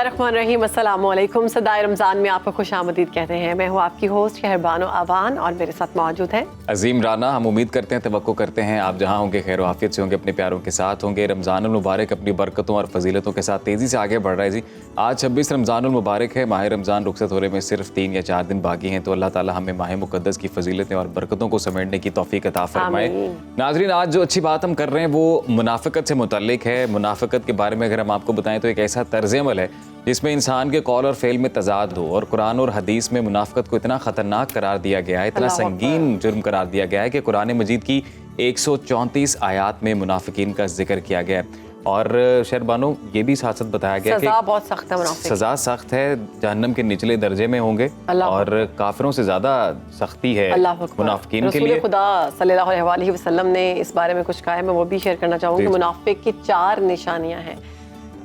बिस्मिल्लाहिर्रहमानिर्रहीम, अस्सलाम वालेकुम। सदाए रमज़ान में आपको खुशामदीद कहते हैं। मैं हूँ आपकी होस्ट शहरबानो आवान और मेरे साथ मौजूद है अजीम राना। हम उम्मीद करते हैं, तवक्को करते हैं आप जहाँ होंगे खैर आफियत से होंगे, अपने प्यारों के साथ होंगे। रमज़ानुल मुबारक अपनी बरकतों और फजीलतों के साथ तेज़ी से आगे बढ़ रहा है जी। आज 26 रमज़ानुल मुबारक है। माह रमज़ान रुखसत होने में सिर्फ 3 या 4 दिन बाकी हैं, तो अल्लाह ताला हमें माह मुक़द्दस की फजीलतें और बरकतों को समेटने की तौफीक अता फरमाए। नाज़रीन, आज जो अच्छी बात हम कर रहे हैं वो मुनाफ़िक़त से मुतल्लिक़ है। मुनाफ़िक़त के बारे में अगर हम आपको बताएं तो एक ऐसा तर्ज़ अमल है जिसमें इंसान के कौल और फ़ेल में तज़ाद हो, और कुरान और हदीस में मुनाफ़िक़त को इतना ख़तरनाक करार दिया गया है, इतना संगीन जुर्म करार दिया गया है कि कुरान मजीद की 134 आयात में मुनाफ़िकीन का जिक्र किया गया है। और शहरबानो ये भी साथ साथ बताया गया कि बहुत सख्त है, सज़ा सख्त है, जहन्नम के निचले दर्जे में होंगे और काफिरों से ज़्यादा सख्ती है मुनाफ़िकीन के लिए। खुदा सल्लल्लाहु अलैहि वसल्लम ने इस बारे में कुछ कहा है, मैं वो भी शेयर करना चाहूँगी। मुनाफ़िक की 4 निशानियाँ हैं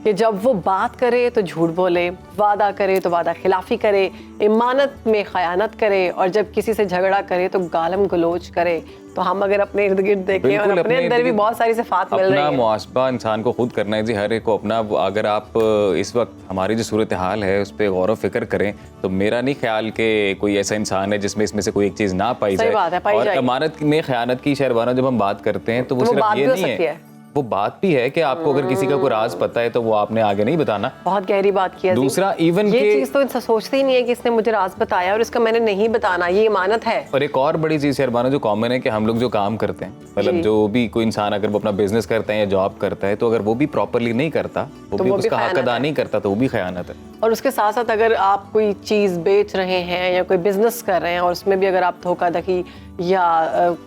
कि जब वो बात करे तो झूठ बोले, वादा करे तो वादा खिलाफी करे, इमानत में खयानत करे, और जब किसी से झगड़ा करे तो गालम गलोच करे। तो हम अगर अपने इर्द गिर्द देखें और अपने अंदर भी बहुत सारी सिफात मिल रही है। अपना मुहासबा इंसान को खुद करना है जी, हर एक को अपना। अगर आप इस वक्त हमारी जो सूरत हाल है उस पर गौर व फिक्र करें तो मेरा नहीं ख्याल कि कोई ऐसा इंसान है जिसमें इसमें से कोई एक चीज़ ना पाई जाए। और अमानत में खयानत की शहरबानो जब हम बात करते हैं तो वो सिर्फ ये नहीं है, वो बात भी है कि आपको अगर किसी का कोई राज पता है तो वो आपने आगे नहीं बताना। बहुत गहरी बात किया। दूसरा, इवन ये चीज तो इंसान सोचते ही नहीं है कि इसने मुझे राज बताया और इसका मैंने नहीं बताना, ये इमानत है। और एक और बड़ी चीज शहरबानो जो कॉमन है कि हम लोग जो काम करते हैं, मतलब जो भी कोई इंसान अगर वो अपना बिजनेस करता है या जॉब करता है, तो अगर वो भी प्रॉपरली नहीं करता, वो भी उसका हक अदा नहीं करता, तो वो भी खयानत है। और उसके साथ साथ अगर आप कोई चीज बेच रहे हैं या कोई बिजनेस कर रहे हैं और उसमें भी अगर आप धोखाधड़ी या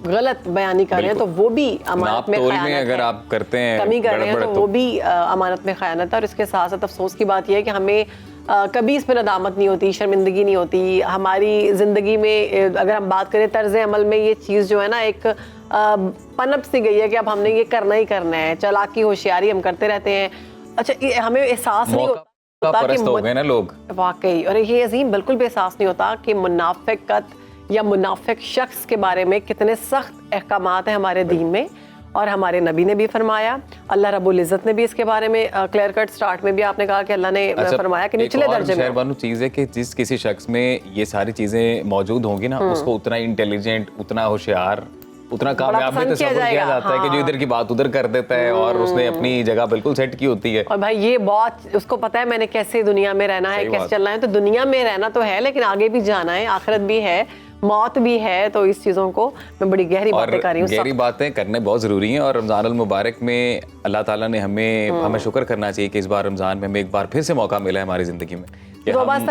गलत बयानी कर रहे हैं तो वो भी अमानत में खयानत है। अगर आप करते हैं कमी कर रहे हैं तो वो भी अमानत में खयानत है। और इसके साथ साथ अफसोस की बात यह है कि हमें कभी इस पर नदामत नहीं होती, शर्मिंदगी नहीं होती। हमारी ज़िंदगी में अगर हम बात करें तर्ज अमल में, ये चीज़ जो है ना एक पनप सी गई है कि अब हमने ये करना ही करना है। चालाकी होशियारी हम करते रहते हैं। अच्छा, हमें एहसास नहीं होता हो गए ना लोग वाकई। और ये अजीम बिल्कुल भी एहसास नहीं होता कि मुनाफिकत या मुनाफिक शख्स के बारे में कितने सख्त अहकामात हैं हमारे दीन में, और हमारे नबी ने भी फरमाया, अल्लाह रब्बुल इज़्ज़त ने भी इसके बारे में क्लियर कट स्टार्ट में भी आपने कहा कि अल्लाह ने फरमाया कि निचले दर्जे में। शहरबानो चीज़ है कि जिस किसी शख्स में ये सारी चीज़ें मौजूद होंगी ना, उसको उतना इंटेलिजेंट, उतना होशियार, उतना कामयाब भी तस्वीर किया जाता है कि जो इधर की बात उधर कर देता है और उसने अपनी जगह बिल्कुल सेट की होती है। और भाई ये बहुत उसको पता है मैंने कैसे दुनिया में रहना है, कैसे चलना है। तो दुनिया में रहना तो है, लेकिन आगे भी जाना है, आखिरत भी है, मौत भी है। तो इस चीज़ों को मैं बड़ी गहरी बातें कर रही हूँ। गहरी बातें करने बहुत ज़रूरी हैं। और रमज़ानुल मुबारक में अल्लाह ताला ने हमें शुक्र करना चाहिए कि इस बार रमज़ान में हमें एक बार फिर से मौका मिला है हमारी ज़िंदगी में कि हम अपनी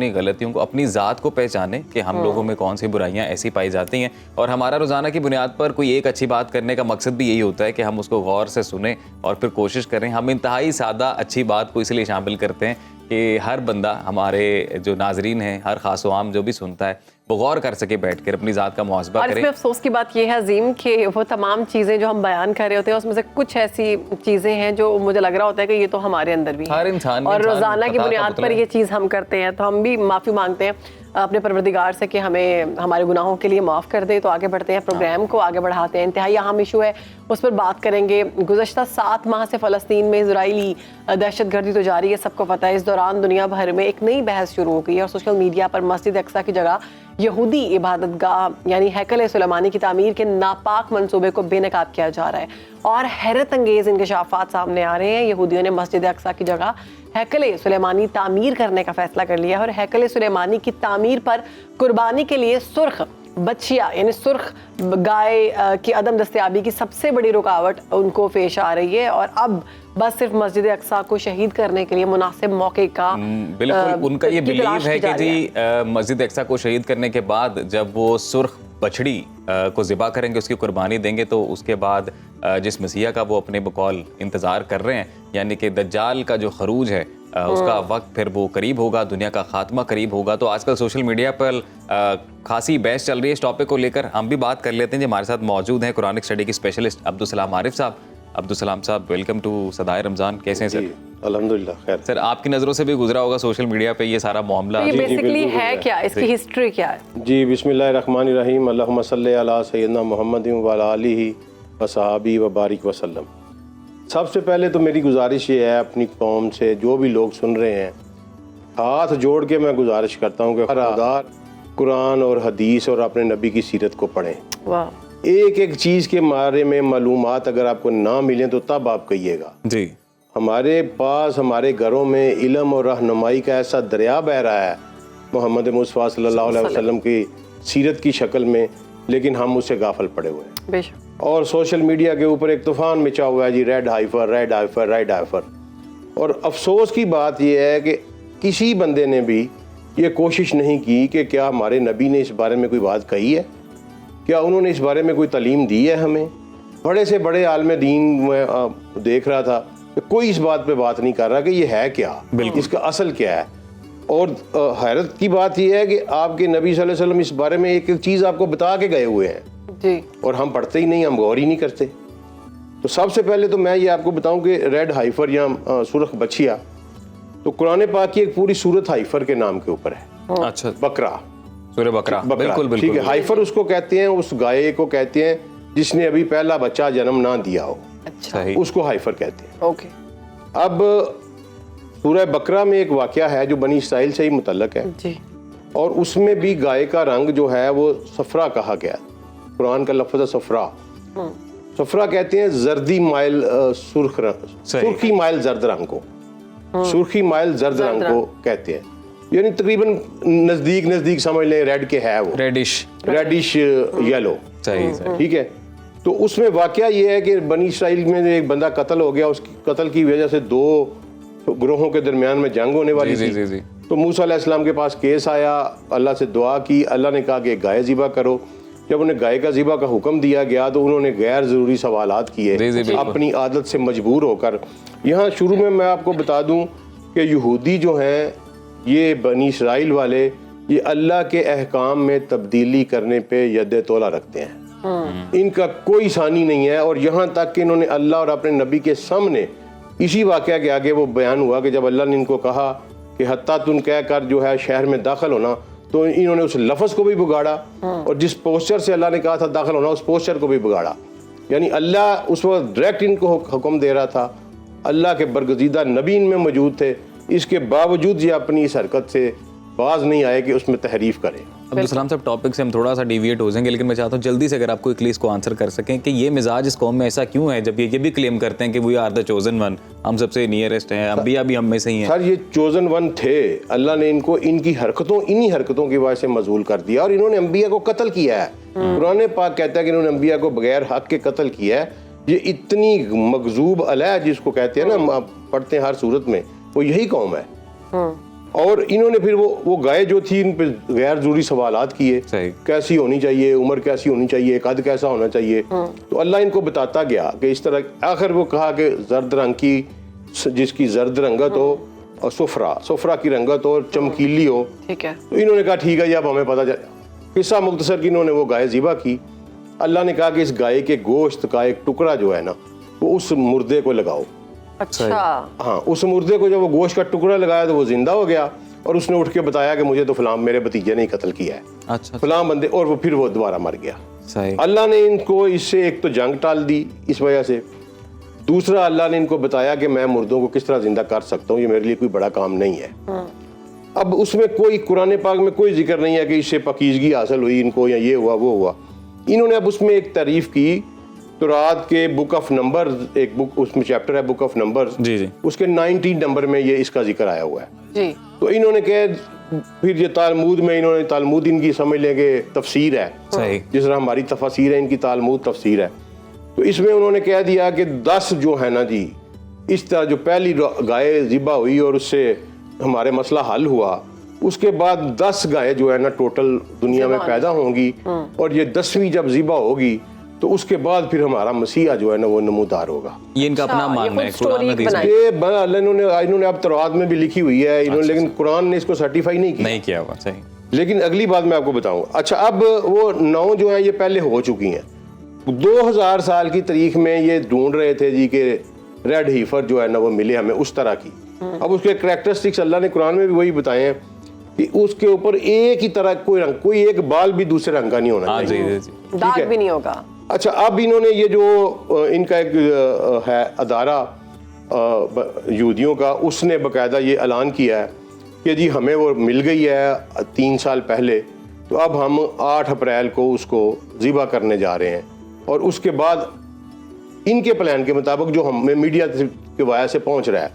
गलतियों को, अपनी ज़ात को पहचाने कि हम लोगों में कौन सी बुराइयां ऐसी पाई जाती हैं। और हमारा रोज़ाना की बुनियाद पर कोई एक अच्छी बात करने का मकसद भी यही होता है कि हम उसको गौर से सुने और फिर कोशिश करें। हम इंतहाई सादा अच्छी बात को इसलिए शामिल करते हैं कि हर बंदा, हमारे जो नाजरीन हैं, हर खास व आम जो भी सुनता है, वो गौर कर सके, बैठ कर अपनी ज़ात का मुहासबा करे। इसमें अफसोस की बात यह है अजीम कि वो तमाम चीज़ें जो हम बयान कर रहे होते हैं उसमें से कुछ ऐसी चीज़ें हैं जो मुझे लग रहा होता है कि ये तो हमारे अंदर भी हर इंसान, और रोज़ाना की बुनियाद पर ये चीज़ हम करते हैं। तो हम भी माफ़ी मांगते हैं अपने परवरदिगार से कि हमें हमारे गुनाहों के लिए माफ़ कर दे। तो आगे बढ़ते हैं, प्रोग्राम को आगे बढ़ाते हैं। इंतहाई अहम इशू है, उस पर बात करेंगे। गुज़श्ता 7 माह से फ़लस्तीन में इजरायली दहशतगर्दी तो जारी है, सबको पता है। इस दौरान दुनिया भर में एक नई बहस शुरू हो गई है और सोशल मीडिया पर मस्जिद अक्सा की जगह यहूदी इबादतगाह यानी हैकल सुलेमानी की तामीर के नापाक मंसूबे को बेनकाब किया जा रहा है। और हैरत अंगेज़ इंकशाफात सामने आ रहे हैं। यहूदियों ने मस्जिद अक्सा की जगह हैकल सुलेमानी तामीर करने का फैसला कर लिया है और हैकल सुलेमानी की तामीर पर कुर्बानी के लिए सुर्ख बच्चिया यानी सुर्ख गाय की अदम दस्तयाबी की सबसे बड़ी रुकावट उनको पेश आ रही है। और अब बस सिर्फ मस्जिद अक्सा को शहीद करने के लिए मुनासिब मौके का बिल्कुल उनका ये बिलीव है कि जी मस्जिद अक्सा को शहीद करने के बाद जब वो सुर्ख बछड़ी को ज़िबा करेंगे, उसकी कुर्बानी देंगे, तो उसके बाद जिस मसीहा का वो अपने बकौल इंतज़ार कर रहे हैं, यानी कि दज्जाल का जो खरूज है उसका वक्त फिर वो करीब होगा, दुनिया का खात्मा करीब होगा। तो आजकल सोशल मीडिया पर खासी बहस चल रही है इस टॉपिक को लेकर। हम भी बात कर लेते हैं। जो हमारे साथ मौजूद हैं कुरानिक स्टडी के स्पेशलिस्ट अब्दुल सलाम आरिफ साहब। अब्दुल सलाम साहब, वेलकम टू सदाए रमज़ान। कैसे हैं सर? अल्हम्दुलिल्लाह खैर। सर, आपकी नज़रों से भी गुजरा होगा सोशल मीडिया पे ये सारा मामला। ये बेसिकली है क्या, इसकी हिस्ट्री क्या है? जी, बिस्मिल्लाहिर्रहमानिर्रहीम, अल्लाहुम्मा सल्ली अला सय्यिदना मुहम्मदिन व अला आलिहि व सहाबी व बारिक वसल्लम। सबसे पहले तो मेरी गुजारिश ये है अपनी कौम से, जो भी लोग सुन रहे हैं, हाथ जोड़ के मैं गुजारिश करता हूँ कि हर आधार कुरान और हदीस और अपने नबी की सीरत को पढ़ें। वाह। एक एक चीज़ के बारे में मालूमात अगर आपको ना मिले तो तब आप कहिएगा। जी। हमारे पास हमारे घरों में इल्म और रहनुमाई का ऐसा दरिया बह रहा है मोहम्मद मुस्तफ़ा सल्लल्लाहु अलैहि वसल्लम की सीरत की शक्ल में, लेकिन हम उससे गाफल पड़े हुए हैं। बेशक। और सोशल मीडिया के ऊपर एक तूफान मचा हुआ है जी, red heifer red heifer red heifer. और अफसोस की बात यह है कि किसी बंदे ने भी ये कोशिश नहीं की कि क्या हमारे नबी ने इस बारे में कोई बात कही है, क्या उन्होंने इस बारे में कोई तालीम दी है हमें। बड़े से बड़े आलम दीन में देख रहा था कि कोई इस बात पे बात नहीं कर रहा कि ये है क्या, इसका असल क्या है। और हैरत की बात यह है कि आपके नबी सल्लल्लाहु अलैहि वसल्लम इस बारे में एक एक चीज़ आपको बता के गए हुए हैं जी, और हम पढ़ते ही नहीं, हम गौर ही नहीं करते। तो सबसे पहले तो मैं ये आपको बताऊं कि रेड हाइफर या सुरख बछिया, तो कुरान पाक की एक पूरी सूरत हाइफर के नाम के ऊपर है। अच्छा। बकरा, सूरह बकरा। बिल्कुल बिल्कुल। ठीक है। हाइफर उसको कहते हैं, उस गाय को कहते हैं जिसने अभी पहला बच्चा जन्म ना दिया हो, अच्छा, सही। उसको हाइफर कहते हैं। ओके। अब सूरह बकरा में एक वाकया है जो बनी इसराइल से ही मुतल्लक है, जी, और उसमें भी गाय का रंग जो है वो सफरा कहा गया। कुरान का लफ्ज़ है सफरा। सफरा कहते हैं जर्दी माइल सुर्ख रंग, सही। सुर्खी माइल जर्द रंग को, सुर्खी माइल जर्द रंग को कहते हैं। यानी तकरीबन नजदीक नजदीक समझ लें रेड के है वो, रेडिश येलो। सही सही। ठीक है। तो उसमें वाकया ये है कि बनी इसराइल में एक बंदा कत्ल हो गया, उसकी कत्ल की वजह से दो ग्रोहों के दरमियान में जंग होने वाली जी, थी। जी, जी। तो मूसा अलैहिस्सलाम के पास केस आया, अल्लाह से दुआ की, अल्लाह ने कहा कि गाय ज़िबा करो। जब उन्हें गाय का ज़िबा का हुक्म दिया गया तो उन्होंने गैर ज़रूरी सवालात किए अपनी आदत से मजबूर होकर। यहाँ शुरू में मैं आपको बता दूँ कि यहूदी जो हैं, ये बनी इसराइल वाले, ये अल्लाह के अहकाम में तब्दीली करने पे यद तोला रखते हैं। इनका कोई सानी नहीं है। और यहाँ तक कि इन्होंने अल्लाह और अपने नबी के सामने, इसी वाक़या के आगे वो बयान हुआ कि जब अल्लाह ने इनको कहा कि हत्ता तुम कह कर जो है शहर में दाखिल होना, तो इन्होंने उस लफ्ज़ को भी बिगाड़ा और जिस पोस्चर से अल्लाह ने कहा था दाखिल होना, उस पोस्चर को भी बिगाड़ा। यानी अल्लाह उस वक्त डायरेक्ट इनको हुक्म दे रहा था, अल्लाह के बरगज़ीदा नबी इनमें मौजूद थे, इसके बावजूद ये अपनी इस हरकत से बाज नहीं आए कि उसमें तहरीफ करें। अब्दुल सलाम साहब, टॉपिक से हम थोड़ा सा डेविएट हो जाएंगे, लेकिन मैं चाहता हूँ जल्दी से अगर आप कोई इसको आंसर कर सकें कि ये मिजाज इस कौम में ऐसा क्यों है, जब ये भी क्लेम करते हैं कि we are the chosen one, हम सबसे नियरेस्ट हैं, अंबिया भी हम में से ही हैं। सर, ये चोजन वन थे। अल्लाह ने इनको इनकी हरकतों, इन्हीं हरकतों की वजह से मजबूर कर दिया और इन्होंने अंबिया को कत्ल किया है। कुरान पाक कहता है कि इन्होंने अंबिया को बगैर हक के कत्ल किया है। ये इतनी मगजूब अलह जिसको कहते हैं ना, पढ़ते हैं हर सूरत में, वो यही कौम है। और इन्होंने फिर वो गाय जो थी इन पे गैर जरूरी सवालात किए, कैसी होनी चाहिए, उम्र कैसी होनी चाहिए, कद कैसा होना चाहिए। तो अल्लाह इनको बताता गया कि इस तरह। आखिर वो कहा कि जर्द रंग की, जिसकी जर्द रंगत हो और सुफरा की रंगत हो, चमकीली हो, ठीक है। तो इन्होंने कहा ठीक है जी, अब हमें पता चल। किस्सा मुख्तसर की इन्होंने वो गाय ज़िबा की। अल्लाह ने कहा कि इस गाय के गोश्त का एक टुकड़ा जो है ना, वो उस मुर्दे को लगाओ। अच्छा। हाँ, उस मुर्दे को जब वो गोश्त का टुकड़ा लगाया तो वो जिंदा हो गया और उसने उठ के बताया कि मुझे तो फलां मेरे भतीजे ने कत्ल किया है। अच्छा। फलां बंदे, और वो फिर वो दोबारा मर गया। सही। अल्लाह ने इनको इससे एक तो जंग टाल दी इस वजह से, दूसरा अल्लाह ने इनको बताया कि मैं मुर्दों को किस तरह जिंदा कर सकता हूँ, ये मेरे लिए कोई बड़ा काम नहीं है। अब उसमें कोई कुरान पाक में कोई जिक्र नहीं है कि इससे पकीजगी हासिल हुई इनको, या ये हुआ वो हुआ। इन्होंने अब उसमें एक तारीफ की, तौरात के बुक ऑफ नंबर, एक बुक उसमें चैप्टर है बुक ऑफ नंबर, जी जी, उसके 19 नंबर में ये इसका जिक्र आया हुआ है जी। तो इन्होंने कहा, फिर ये तालमूद में इन्होंने, तालमूद इनकी समझ लेंगे तफसीर है, सही, जिस तरह हमारी तफसीर है इनकी तालमूद तफसीर है। तो इसमें उन्होंने कह दिया कि 10 जो है ना जी, इस तरह जो पहली गाय ज़िबा हुई और उससे हमारे मसला हल हुआ, उसके बाद 10 गायें जो है ना टोटल दुनिया में पैदा होंगी, और ये 10वीं जब ज़िबा होगी तो उसके बाद फिर हमारा मसीहा जो है ना वो नमूदार होगा। ये इनका अपना मानना है। कुरान में इन्होंने अब तौरात में भी लिखी हुई है इन्होंने, लेकिन कुरान ने इसको सर्टिफाई नहीं किया हुआ। सही। लेकिन अगली बात मैं आपको बताऊं। अच्छा, अब वो 9 जो है ये पहले हो चुकी हैं। 2000 साल की तारीख में ये ढूंढ रहे थे जी कि रेड हीफर जो है ना वो मिले हमें उस तरह की। अब उसके कैरेक्टरिस्टिक्स अल्लाह ने कुरान में भी वही बताए हैं कि उसके ऊपर एक ही तरह कोई रंग, कोई एक बाल भी दूसरे रंग का नहीं होना चाहिए, दाग भी नहीं होगा। अच्छा, अब इन्होंने ये जो इनका एक है अदारा यहूदियों का, उसने बाकायदा ये ऐलान किया है कि जी हमें वो मिल गई है 3 साल पहले, तो अब हम 8 अप्रैल को उसको ज़िबा करने जा रहे हैं। और उसके बाद इनके प्लान के मुताबिक जो हमें मीडिया के वाया से पहुंच रहा है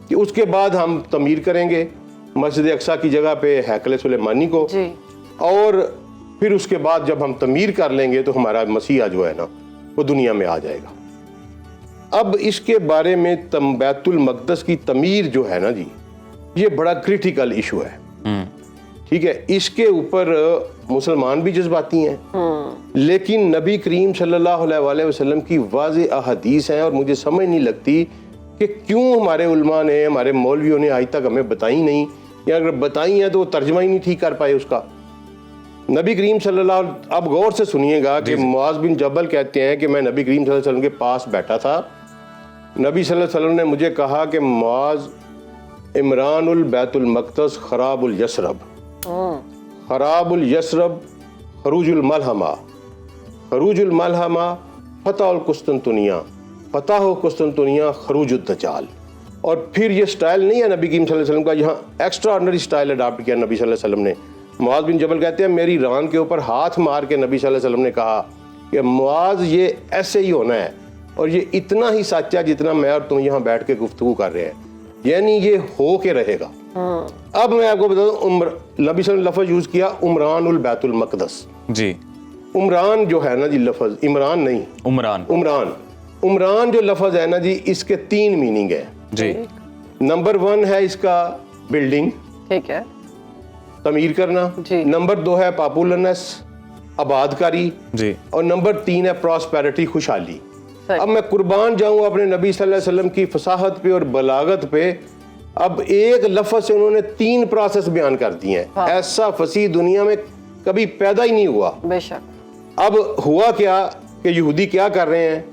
कि उसके बाद हम तमीर करेंगे मस्जिद अक्सा की जगह पे हैकल सुलेमानी को जी। और फिर उसके बाद जब हम तमीर कर लेंगे तो हमारा मसीहा जो है ना वो दुनिया में आ जाएगा। अब इसके बारे में बैतुल मक़दस की तमीर जो है ना जी, ये बड़ा क्रिटिकल इशू है। ठीक है, इसके ऊपर मुसलमान भी जज्बाती हैं, लेकिन नबी करीम सल्लल्लाहु अलैहि वसल्लम की वाज़ेह अहादीस हैं और मुझे समझ नहीं लगती कि क्यों हमारे उलमा ने, हमारे मौलवियों ने आज तक हमें बताई नहीं, या अगर बताई हैं तो वो तर्जमा ही नहीं ठीक कर पाए उसका। नबी करीम सल्लल्लाहु, अब गौर से सुनिएगा कि मुआज बिन जबल कहते हैं कि मैं नबी करीम सल्लल्लाहु अलैहि वसल्लम के पास बैठा था, नबी सल्लल्लाहु अलैहि वसल्लम ने मुझे कहा कि मुआज, इमरानुल बैतुल मक़दस खराबुल यसरब, खराबुल यसरब खरूजुल मलहमा, खरूजुल मलहमा फतहुल कुस्तुनतुनिया, फतह कुस्तुनतुनिया खरूजुद दज्जाल। और फिर ये स्टाइल नहीं है नबी करीम सल्लल्लाहु अलैहि वसल्लम का, यहाँ एक्स्ट्रा ऑर्डिनरी स्टाइल अडॉप्ट किया नबी सल्लल्लाहु अलैहि वसल्लम ने। मुआज बिन जबल कहते हैं मेरी रान के ऊपर हाथ मार के नबी सल्लल्लाहु अलैहि वसल्लम ने कहा कि मुआज ये ऐसे ही होना है और ये इतना ही सच है जितना मैं और तुम यहाँ बैठ के गुफ्तगू कर रहे हैं, यानी ये हो के रहेगा। अब मैं आपको बता दूं, नबी सल्लल्लाहु अलैहि वसल्लम लफ्ज़ यूज़ किया उमरानुल बैतुल मक़दस जी। उमरान जो है ना जी लफ्ज़, इमरान नहीं, उमरान, उमरान, उमरान जो लफ्ज़ है ना जी, इसके 3 मीनिंग है जी। नंबर 1 है इसका बिल्डिंग, ठीक है, तमीर करना। जी। नंबर 2 है पॉपुलरनेस, आबादकारी जी। और नंबर 3 है प्रॉस्पेरिटी, खुशहाली। सही। अब मैं कुर्बान जाऊं अपने नबी सल्लल्लाहु अलैहि वसल्लम की फसाहत पे और बलागत पे। अब एक लफ्ज़ से उन्होंने 3 प्रोसेस बयान कर दिए हैं। हाँ। ऐसा फसीह दुनिया में कभी पैदा ही नहीं हुआ। बेशक। अब हुआ क्या कि यहूदी क्या कर रहे हैं,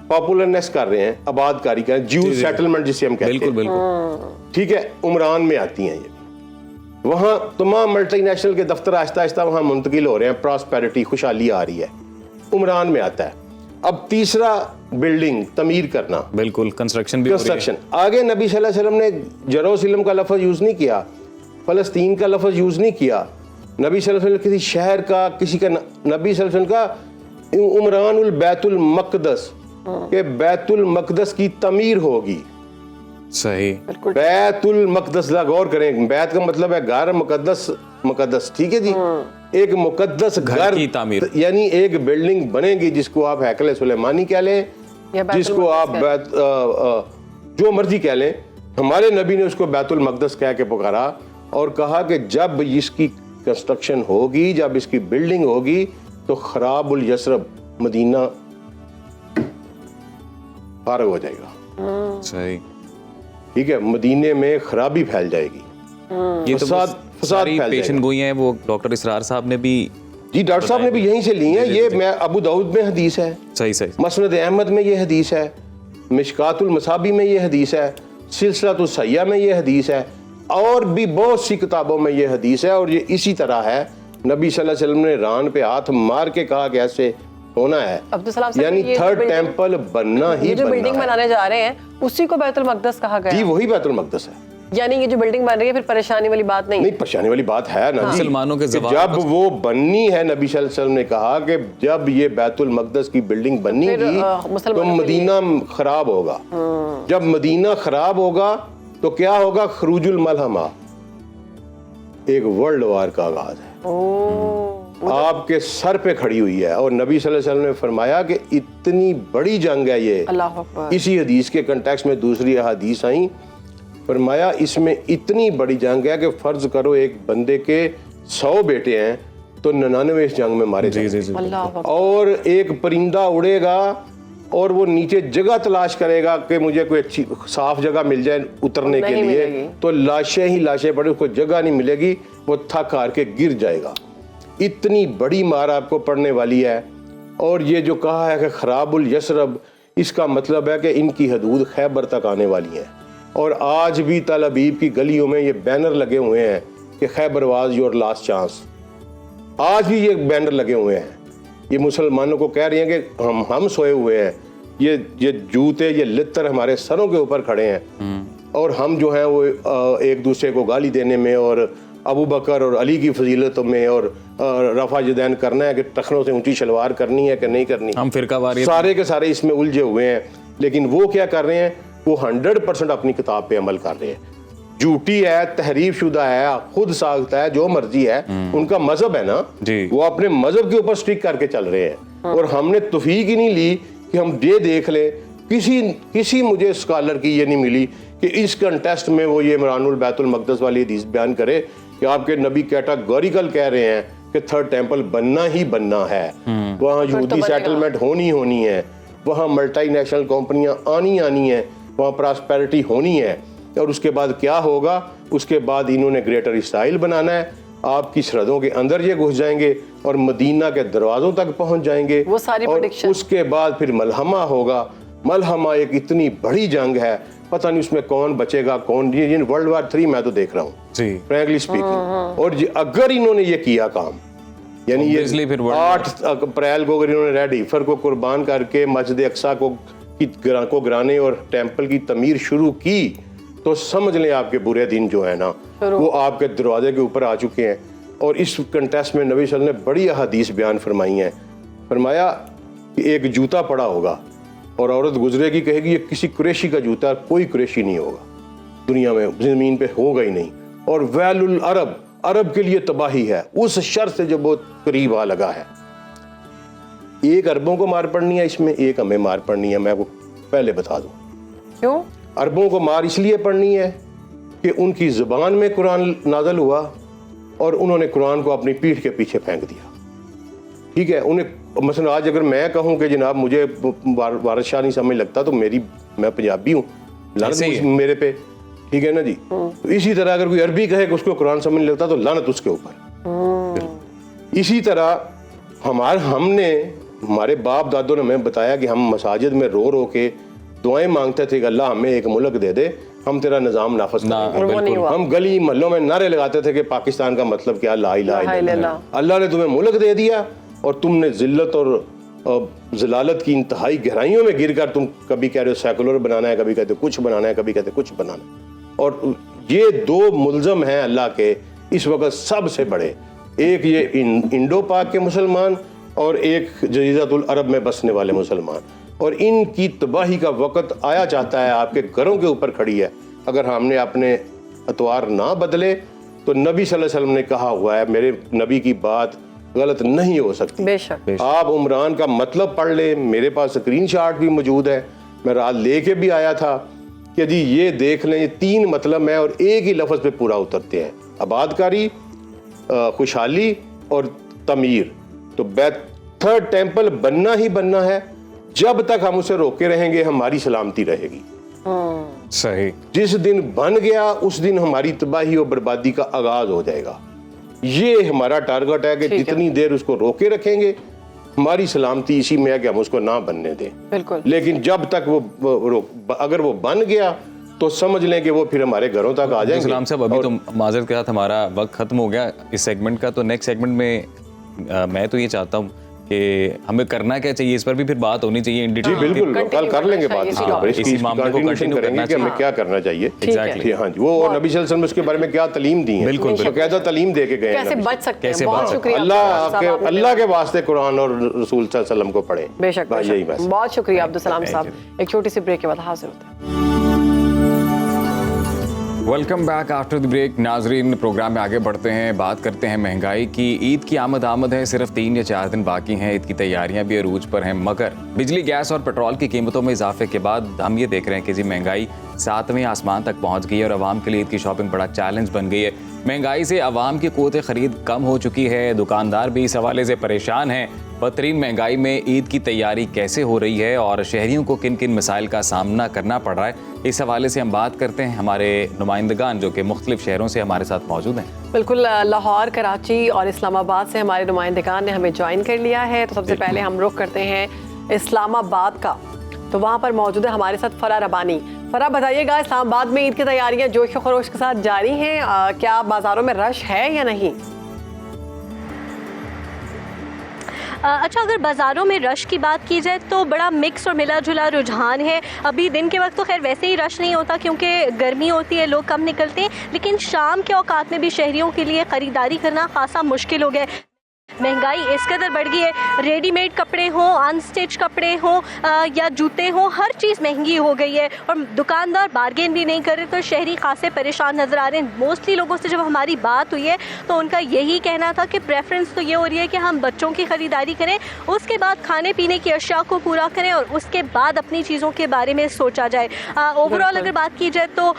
पॉपुलरनेस कर रहे हैं, आबादकारी कर रहे हैं, ज्यू सेटलमेंट जिसे हम कहते हैं। बिल्कुल बिल्कुल। ठीक है, उमरान में आती हैं ये। वहाँ तमाम मल्टीनेशनल के दफ्तर आहिस्ता आहिस्ता वहाँ मुंतकिल हो रहे हैं, प्रॉस्पेरिटी, खुशहाली आ रही है, उमरान में आता है। अब तीसरा बिल्डिंग, तमीर करना, बिल्कुल, कंस्ट्रक्शन भी हो रही है। कंस्ट्रक्शन। आगे नबी सल्लल्लाहु अलैहि वसल्लम ने जेरूसलम का लफ्ज़ यूज़ नहीं किया, फ़लस्तीन का लफ्ज़ यूज़ नहीं किया, नबी सल्लल्लाहु अलैहि वसल्लम किसी शहर का, किसी का, नबी सल्लल्लाहु अलैहि वसल्लम का उमरानुल बैतुल मक़दस के बैतुल मक़दस की तमीर होगी। सही। बैतुल मक़दस, गौर करें, बैत का मतलब है घर, मुकद्दस, मुकद्दस, ठीक है जी। एक मुकद्दस घर की तामीर, यानी एक बिल्डिंग बनेगी जिसको आप हैकल सुलेमानी कह लें, जिसको आप बैत जो मर्जी कह लें। हमारे नबी ने उसको बैतुल मक़दस कह के पुकारा और कहा कि जब इसकी कंस्ट्रक्शन होगी, जब इसकी बिल्डिंग होगी तो खराबुल यसरब, मदीना फारग हो जाएगा। सही। ठीक है, मदीने में खराबी फैल जाएगी, ये तो फसाद फैल पेशन जाएगा। गोई हैं, वो डॉक्टर इसरार साहब ने भी, जी डॉक्टर साहब ने भी यहीं से ली है। ये मैं अबू दाऊद में हदीस है, सही सही, मसनद अहमद में ये हदीस है, मिशकातुल मसाबी में ये हदीस है, सिलसिलातुस सहिहा में ये हदीस है, और भी बहुत सी किताबों में ये हदीस है। और ये इसी तरह है, नबी सल्लल्लाहु अलैहि वसल्लम ने रान पे हाथ मार के कहा कि ऐसे होना है, यानी थर्ड टेम्पल बनना ही जो बिल्डिंग बनना है। बनाने जा रहे हैं उसी को बैतुल मक़दस कहा गया। जी वही बैतुल मक़दस है। यानी ये जो बिल्डिंग बन रही है फिर परेशानी वाली बात नहीं। नहीं, परेशानी वाली बात है ना जी। मुसलमानों के कि ज़वाब जब वो बननी है, नबी सल्लल्लाहु अलैहि वसल्लम ने कहा कि जब ये बैतुल मक़दस की बिल्डिंग बनेगी तो मदीना खराब होगा। जब मदीना खराब होगा तो क्या होगा, खरूजुल मलहमा, एक वर्ल्ड वार का आगाज है, आपके सर पे खड़ी हुई है। और नबी सल्लल्लाहु अलैहि वसल्लम ने फरमाया कि इतनी बड़ी जंग है ये। अल्लाह अकबर। इसी हदीस के कंटेक्स्ट में दूसरी हदीस आई, फरमाया इसमें इतनी बड़ी जंग है कि फर्ज करो एक बंदे के 100 बेटे हैं तो 99 इस जंग में मारे जाएंगे। अल्लाह अकबर। और एक परिंदा उड़ेगा और वो नीचे जगह तलाश करेगा कि मुझे कोई अच्छी साफ जगह मिल जाए उतरने के लिए, तो लाशें ही लाशें पड़े, उसको जगह नहीं मिलेगी, वो थक हार के गिर जाएगा। इतनी बड़ी मार आपको पड़ने वाली है। और ये जो कहा है कि खराबुल यसरब, इसका मतलब है कि इनकी हदूद खैबर तक आने वाली है। और आज भी तल अबीब की गलियों में ये बैनर लगे हुए हैं कि Khyber was your last chance. आज भी ये बैनर लगे हुए हैं ये मुसलमानों को कह रही हैं कि हम सोए हुए हैं, ये जूते ये लित्तर हमारे सरों के ऊपर खड़े हैं और हम जो हैं वो एक दूसरे को गाली देने में और अबू बकर और अली की फजीलतों में और रफा जदैन करना है कि टखनों से ऊंची शलवार करनी है कि नहीं करनी, हम फिरकावारी सारे के सारे इसमें उलझे हुए हैं। लेकिन वो क्या कर रहे हैं, वो 100% अपनी किताब पे अमल कर रहे हैं। झूठी है, तहरीफ शुदा है, खुद साख्ता है, जो मर्जी है, उनका मजहब है ना जी। वो अपने मजहब के ऊपर स्टिक करके चल रहे हैं। और हमने तौफीक ही नहीं ली कि हम ये देख लें, किसी मुझे स्कॉलर की ये नहीं मिली कि इस कंटेस्ट में वो ये इमरानुल बैतुल मक़दस वाली हदीस बयान करे कि आपके नबी कैटेगोरिकल कह रहे हैं कि थर्ड टेंपल बनना ही बनना है, वहाँ यहूदी सेटलमेंट होनी है, वहाँ मल्टीनेशनल कंपनियां आनी है, वहाँ प्रॉस्पेरिटी होनी है। और उसके बाद क्या होगा, उसके बाद इन्होंने ग्रेटर इसराइल बनाना है, आपकी सरहदों के अंदर ये घुस जाएंगे और मदीना के दरवाजों तक पहुंच जाएंगे। वो सारी और prediction। उसके बाद फिर मलहमा होगा। मलहमा एक इतनी बड़ी जंग है, पता नहीं उसमें कौन बचेगा कौन, ये वर्ल्ड वार 3 मैं तो देख रहा हूँ फ्रैंकली स्पीकिंग। और और इन्होंने ये किया काम, यानी ये 8 अप्रैल को अगर इन्होंने रेड हीफर को कुर्बान करके मस्जिद अक्सा को गिराने और टेंपल की तमीर शुरू की, तो समझ लें आपके बुरे दिन जो है ना वो आपके दरवाजे के ऊपर आ चुके हैं। और इस कंटेस्ट में नबी सल्लल्लाहु अलैहि वसल्लम ने बड़ी अहादीस बयान फरमाई हैं। फरमाया कि एक जूता पड़ा होगा और औरत गुजरेगी, कहेगी ये किसी कुरैशी का जूता, कोई कुरैशी नहीं होगा दुनिया में, जमीन पे होगा ही नहीं। और वैलुल अरब, अरब के लिए तबाही है उस शर से जो बहुत करीब आ लगा है। एक अरबों को मार पड़नी है इसमें, एक हमें मार पड़नी है। मैं आपको पहले बता दूं क्यों अरबों को मार इसलिए पड़नी है कि उनकी जुबान में कुरान नाज़िल हुआ और उन्होंने कुरान को अपनी पीठ के पीछे फेंक दिया। ठीक है, उन्हें मसलन आज अगर मैं कहूं कि जनाब मुझे वारिस शाह नहीं समझ लगता, तो मैं पंजाबी हूँ, लानत मेरे पे, ठीक है ना जी। तो इसी तरह अगर कोई अरबी कहे कि उसको कुरान समझ नहीं लगता, तो लानत उसके ऊपर। इसी तरह हमारे बाप दादों ने हमें बताया कि हम मसाजिद में रो रो के दुआएं मांगते थे कि अल्लाह हमें एक मुल्क दे दे, हम तेरा निज़ाम नाफज करेंगे। हम गली महल्लों में नारे लगाते थे कि पाकिस्तान का मतलब क्या, ला इलाहा इल्लल्लाह। अल्लाह ने तुम्हें मुल्क दे दिया और तुमने जिल्लत और जलालत की इंतहाई गहराइयों में गिरकर तुम कभी कह रहे हो सेकुलर बनाना है, कभी कहते कुछ बनाना है, कभी कहते कुछ बनाना है। और ये 2 मुल्ज़म हैं अल्लाह के इस वक्त सबसे बड़े, एक ये इंडो पाक के मुसलमान और एक जज़ीरतुल अरब में बसने वाले मुसलमान। और इनकी तबाही का वक्त आया चाहता है, आपके घरों के ऊपर खड़ी है। अगर हमने अपने अतवार ना बदले तो नबी सल्लल्लाहु अलैहि वसल्लम ने कहा हुआ है, मेरे नबी की बात गलत नहीं हो सकती। बेशक। आप उमरान का मतलब पढ़ ले, मेरे पास स्क्रीनशॉट भी मौजूद है, मैं रात लेके भी आया था कि जी ये देख लें, ये 3 मतलब है और एक ही लफ्ज़ पे पूरा उतरते हैं, आबादकारी, खुशहाली और तमीर। तो थर्ड टेंपल बनना ही बनना है, जब तक हम उसे रोके रहेंगे हमारी सलामती रहेगी। सही। जिस दिन बन गया उस दिन हमारी तबाही और बर्बादी का आगाज हो जाएगा। ये हमारा टारगेट है कि जितनी देर उसको रोके रखेंगे हमारी सलामती इसी में है कि हम उसको ना बनने दें। बिल्कुल। लेकिन जब तक अगर वो बन गया तो समझ लें कि वो फिर हमारे घरों तक आ जाएंगे। सलाम साहब, अभी तो माजरत के साथ हमारा वक्त खत्म हो गया इस सेगमेंट का, तो नेक्स्ट सेगमेंट में मैं तो ये चाहता हूँ कि हमें करना क्या चाहिए, इस पर भी फिर बात होनी चाहिए इन डिटेल। बिल्कुल, कल कर लेंगे बात इसी मामले को कंटिन्यू करेंगे कि हमें क्या करना चाहिए। एग्जैक्टली। हाँ जी, वो नबी सल्लल्लाहु अलैहि वसल्लम उसके बारे में क्या तालीम दी है, बिल्कुल बाकायदा तालीम दे के गए हैं। कैसे बच सकते हैं, कैसे बहुत बच शुक्रिया अल्लाह के वास्ते कुरान और रसूल सल्लल्लाहु अलैहि वसल्लम को पढ़ें। बेशक, यही बस। बहुत शुक्रिया अब्दुल सलाम साहब। एक छोटी सी ब्रेक के बाद हाजिर होते हैं। Welcome back after the break. नाजरीन, प्रोग्राम में आगे बढ़ते हैं, बात करते हैं महंगाई की। ईद की आमद है, सिर्फ 3 या 4 दिन बाकी हैं, ईद की तैयारियां भी अरूज पर हैं, मगर बिजली, गैस और पेट्रोल की कीमतों में इजाफे के बाद हम ये देख रहे हैं कि जी महंगाई 7वें आसमान तक पहुंच गई है और आवाम के लिए ईद की शॉपिंग बड़ा चैलेंज बन गई है। महंगाई से आवाम की क़ुव्वत ख़रीद कम हो चुकी है, दुकानदार भी इस हवाले से परेशान हैं। बदतरीन महंगाई में ईद की तैयारी कैसे हो रही है और शहरियों को किन किन मसाइल का सामना करना पड़ रहा है, इस हवाले से हम बात करते हैं। हमारे नुमाइंदगान जो कि मुख्तलिफ शहरों से हमारे साथ मौजूद हैं। बिल्कुल, लाहौर, कराची और इस्लामाबाद से हमारे नुमाइंदगान ने हमें ज्वाइन कर लिया है। तो सबसे पहले हम रुख करते हैं इस्लामाबाद का, तो वहाँ पर मौजूद है हमारे साथ फरा रबानी। फरा, बताइएगा, इस्लामाबाद में ईद की तैयारियां जोश खरोश के साथ जारी हैं, क्या बाजारों में रश है या नहीं? अच्छा, अगर बाज़ारों में रश की बात की जाए तो बड़ा मिक्स और मिला जुला रुझान है। अभी दिन के वक्त तो खैर वैसे ही रश नहीं होता क्योंकि गर्मी होती है, लोग कम निकलते हैं, लेकिन शाम के औकात में भी शहरियों के लिए ख़रीदारी करना खासा मुश्किल हो गया है। महंगाई इस कदर बढ़ गई है, रेडीमेड कपड़े हों, अनस्टिच कपड़े हों या जूते हों, हर चीज़ महंगी हो गई है और दुकानदार बार्गेन भी नहीं कर रहे, तो शहरी खासे परेशान नज़र आ रहे हैं। मोस्टली लोगों से जब हमारी बात हुई है तो उनका यही कहना था कि प्रेफरेंस तो ये हो रही है कि हम बच्चों की ख़रीदारी करें, उसके बाद खाने पीने की अशिया को पूरा करें और उसके बाद अपनी चीज़ों के बारे में सोचा जाए। ओवरऑल अगर बात की जाए तो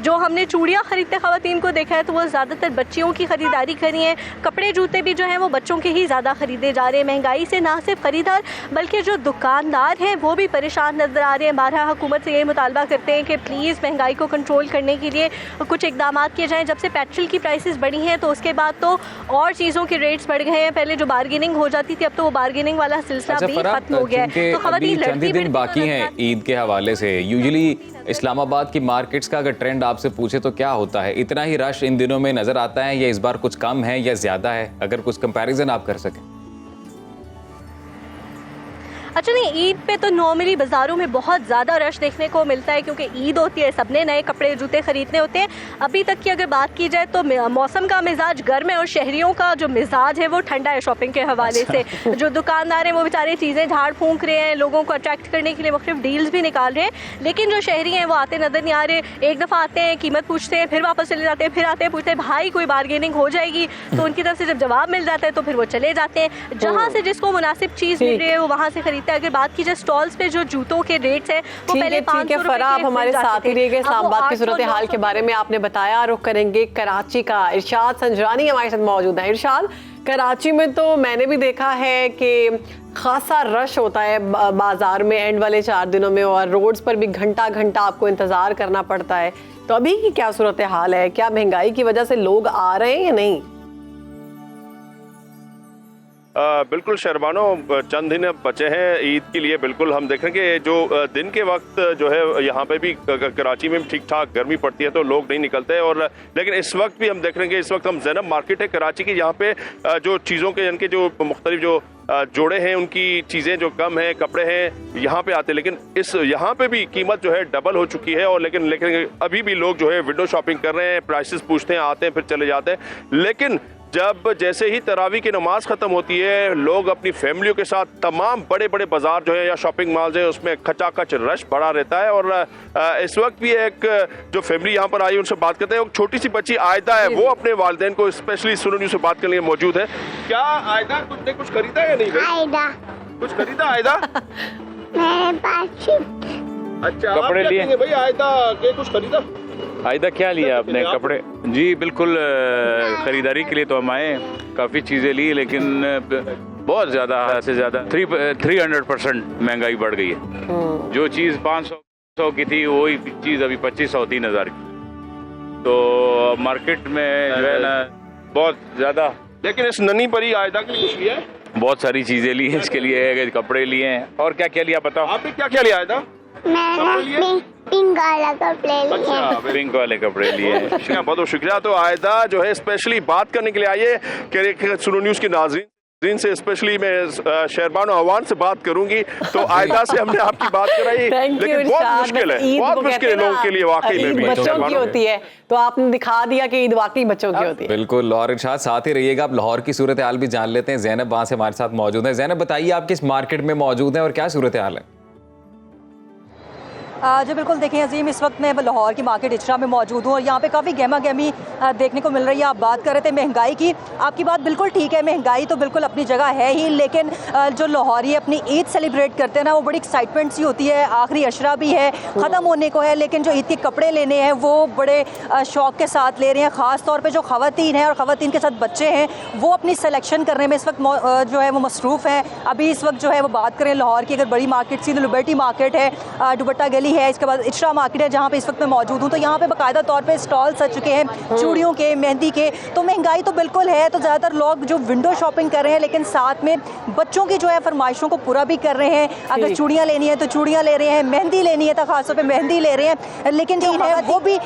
जो हमने चूड़ियाँ ख़रीदते ख़वातीन को देखा है तो वो ज़्यादातर बच्चियों की ख़रीदारी करी हैं। कपड़े जूते भी जो हैं वो बच्चों के ही ज़्यादा ख़रीदे जा रहे हैं। महंगाई से ना सिर्फ ख़रीदार बल्कि जो दुकानदार हैं वो भी परेशान नज़र आ रहे हैं। बारहा हुकूमत से ये मुतालबा करते हैं कि प्लीज़ महंगाई को कंट्रोल करने के लिए कुछ इकदाम किए जाएँ। जब से पेट्रोल की प्राइसेस बढ़ी हैं तो उसके बाद तो और चीज़ों के रेट्स बढ़ गए हैं। पहले जो बार्गेनिंग हो जाती थी अब तो वो बार्गेनिंग वाला सिलसिला भी खत्म हो गया है। तो ख़वातीन चंद ही दिन बाकी हैं ईद के हवाले से। यूजुअली इस्लामाबाद की मार्केट्स का अगर ट्रेंड आपसे पूछे तो क्या होता है? इतना ही रश इन दिनों में नज़र आता है या इस बार कुछ कम है या ज़्यादा है? अगर कुछ कंपैरिजन आप कर सकें। अच्छा, नहीं, ईद पे तो नॉर्मली बाज़ारों में बहुत ज़्यादा रश देखने को मिलता है क्योंकि ईद होती है, सबने नए कपड़े जूते ख़रीदने होते हैं। अभी तक की अगर बात की जाए तो मौसम का मिजाज गर्म है और शहरियों का जो मिजाज है वो ठंडा है शॉपिंग के हवाले से। जो दुकानदार हैं वो बेचारे चीज़ें झाड़ फूंक रहे हैं, लोगों को अट्रैक्ट करने के लिए मुख्तलिफ डील्स भी निकाल रहे हैं, लेकिन जो शहरी हैं वो आते नज़र नहीं आ रहे। एक दफ़ा आते हैं, कीमत पूछते हैं, फिर वापस चले जाते हैं, फिर आते हैं, पूछते हैं भाई कोई बार्गेनिंग हो जाएगी, तो उनकी तरफ से जब जवाब मिल जाता है तो फिर वो चले जाते हैं। जहाँ से जिसको मुनासिब चीज़ मिल रही है वो वहाँ से खरीदता है। अगर बात की जाए स्टॉल्स पे जो जूतों के रेट्स हैं वो पहले 500 रुपए आप हमारे साथ ही रहिएगा। इस्लामाबाद की सूरत हाल के बारे में आपने बताया। रुख करेंगे कराची का। इरशाद संजरानी हमारे साथ मौजूद है। इरशाद, कराची में तो मैंने भी देखा है कि खासा रश होता है बाजार में एंड वाले 4 दिनों में और रोड्स पर भी घंटा घंटा आपको इंतजार करना पड़ता है। तो अभी की क्या सूरत हाल है? क्या महंगाई की वजह से लोग आ रहे हैं या नहीं? बिल्कुल शहरबानो, चंद दिन बचे हैं ईद के लिए। बिल्कुल हम देखेंगे जो दिन के वक्त जो है यहाँ पे भी कराची में ठीक ठाक गर्मी पड़ती है तो लोग नहीं निकलते। और लेकिन इस वक्त भी हम देख रहे हैं, इस वक्त हम ज़ैनब मार्केट है कराची की, यहाँ पे जो चीज़ों के इनके जो मुख्तलिफ जो जोड़े हैं उनकी चीज़ें जो कम हैं, कपड़े हैं, यहाँ पे आते हैं। लेकिन इस यहाँ पे भी कीमत जो है डबल हो चुकी है। और लेकिन अभी भी लोग जो है विंडो शॉपिंग कर रहे हैं, प्राइसेस पूछते हैं, आते हैं, फिर चले जाते हैं। लेकिन जब जैसे ही तरावी की नमाज ख़त्म होती है लोग अपनी फैमिलियों के साथ तमाम बड़े बड़े बाजार जो है या शॉपिंग मॉल्स है उसमें खचाखच रश बढ़ा रहता है। और इस वक्त भी एक जो फैमिली यहाँ पर आई उनसे बात करते हैं। एक छोटी सी बच्ची आयदा है, वो अपने वालिदैन को स्पेशली सुनो न्यूज़ से बात करने के लिए मौजूद है। क्या आयदा तुमने कुछ खरीदा या नहीं? आयदा कुछ खरीदा आयदा? मेरे पास अच्छा, कपड़े लिए भाई आयदा के कुछ खरीदा? आयदा क्या लिया आपने? कपड़े? जी बिल्कुल, खरीदारी के लिए तो हम आए, काफ़ी चीज़ें ली, लेकिन बहुत ज़्यादा से ज़्यादा 300% महंगाई बढ़ गई है। जो चीज़ 500 की थी वही चीज़ अभी 2500-3000 की। तो मार्केट में जो है ना बहुत ज़्यादा। लेकिन इस नन्ही परी आयदा के लिए कुछ लिया है? बहुत सारी चीज़ें ली है इसके लिए, कपड़े लिए हैं। और क्या क्या लिया बताओ? आपने क्या क्या लिया आयदा? मैंने पिंक वाला कपड़े लिए। अच्छा, पिंक वाले कपड़े लिए। शुक्रिया, बहुत बहुत शुक्रिया। तो आयदा जो है स्पेशली बात करने के लिए आई है कि सुनो न्यूज़ के नाज़रीन से स्पेशली मैं शहरबानो अवान से बात करूंगी। तो आयदा से हमने आपकी बात कराई, लेकिन बहुत मुश्किल है, बहुत मुश्किल है लोगों के लिए वाकई में भी। बच्चों की होती है तो आपने दिखा दिया कि ईद वाकई बच्चों की होती है। बिल्कुल। और इरशाद साथ ही रहिएगा, आप लाहौर की सूरत हाल भी जान लेते हैं। ज़ैनब वहाँ से हमारे साथ मौजूद है। ज़ैनब, बताइए आप किस मार्केट में मौजूद हैं और क्या सूरत हाल है? जी बिल्कुल, देखिए अजीम, इस वक्त मैं लाहौर की मार्केट इचरा में मौजूद हूँ और यहाँ पे काफ़ी गहमा गहमी देखने को मिल रही है। आप बात कर रहे थे महंगाई की, आपकी बात बिल्कुल ठीक है, महंगाई तो बिल्कुल अपनी जगह है ही, लेकिन जो लाहौरी अपनी ईद सेलिब्रेट करते हैं ना वो बड़ी एक्साइटमेंट सी होती है। आखिरी अशरा भी है, ख़त्म होने को है, लेकिन जो ईद के कपड़े लेने हैं वो बड़े शौक़ के साथ ले रहे हैं। ख़ास तौर पर जो ख़वातीन हैं और ख़वातीन के साथ बच्चे हैं वो अपनी सिलेक्शन करने में इस वक्त जो है वो मसरूफ़ हैं। अभी इस वक्त जो है वो बात करें लाहौर की, अगर बड़ी मार्केट सी तो लिबर्टी मार्केट है, दुपट्टा गली प्लेली है, इसके बाद इचरा मार्केट है जहाँ पे इस वक्त मैं मौजूद हूँ। तो यहाँ पे बाकायदा तौर पे स्टॉल सज चुके हैं चूड़ियों के, मेहंदी के। तो महंगाई तो बिल्कुल है, तो ज़्यादातर लोग जो विंडो शॉपिंग कर रहे हैं, लेकिन साथ में बच्चों की जो है फरमाइशों को पूरा भी कर रहे हैं। अगर चूड़ियाँ लेनी है तो चूड़ियाँ ले रहे हैं, मेहंदी लेनी है तो खासतौर पर मेहंदी ले रहे हैं। लेकिन जो है वो भी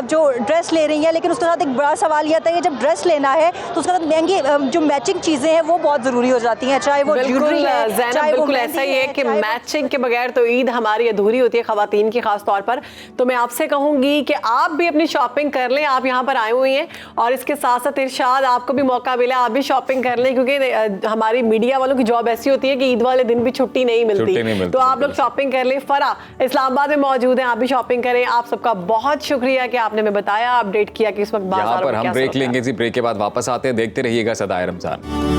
जो ड्रेस ले रही है, लेकिन उसके साथ एक बड़ा सवाल यह आता है कि जब ड्रेस लेना है तो उसके साथ महंगी जो मैचिंग चीज़ें हैं वो बहुत ज़रूरी हो जाती हैं, चाहे वो ज्वेलरी है, चाहे वो बिल्कुल ऐसा ही है कि मैचिंग के बगैर तो ईद हमारी अधूरी होती है, खवातीन की खास तौर पर। तो मैं आपसे कहूंगी कि आप भी अपनी शॉपिंग कर लें, आप यहाँ पर आए हुए हैं और इसके साथ साथ इरशाद आपको भी मौका मिला, आप भी शॉपिंग कर लें, क्योंकि हमारी मीडिया वालों की जॉब ऐसी होती है कि ईद वाले दिन भी छुट्टी नहीं मिलती, तो आप लोग शॉपिंग कर लें। फरा इस्लामाबाद में मौजूद है, आप भी शॉपिंग करें। आप सबका बहुत शुक्रिया कि आपने हमें बताया, अपडेट किया कि इस वक्त यहाँ पर हम ब्रेक लेंगे जी, ब्रेक के बाद वापस आते हैं, देखते रहिएगा सदाए रमजान।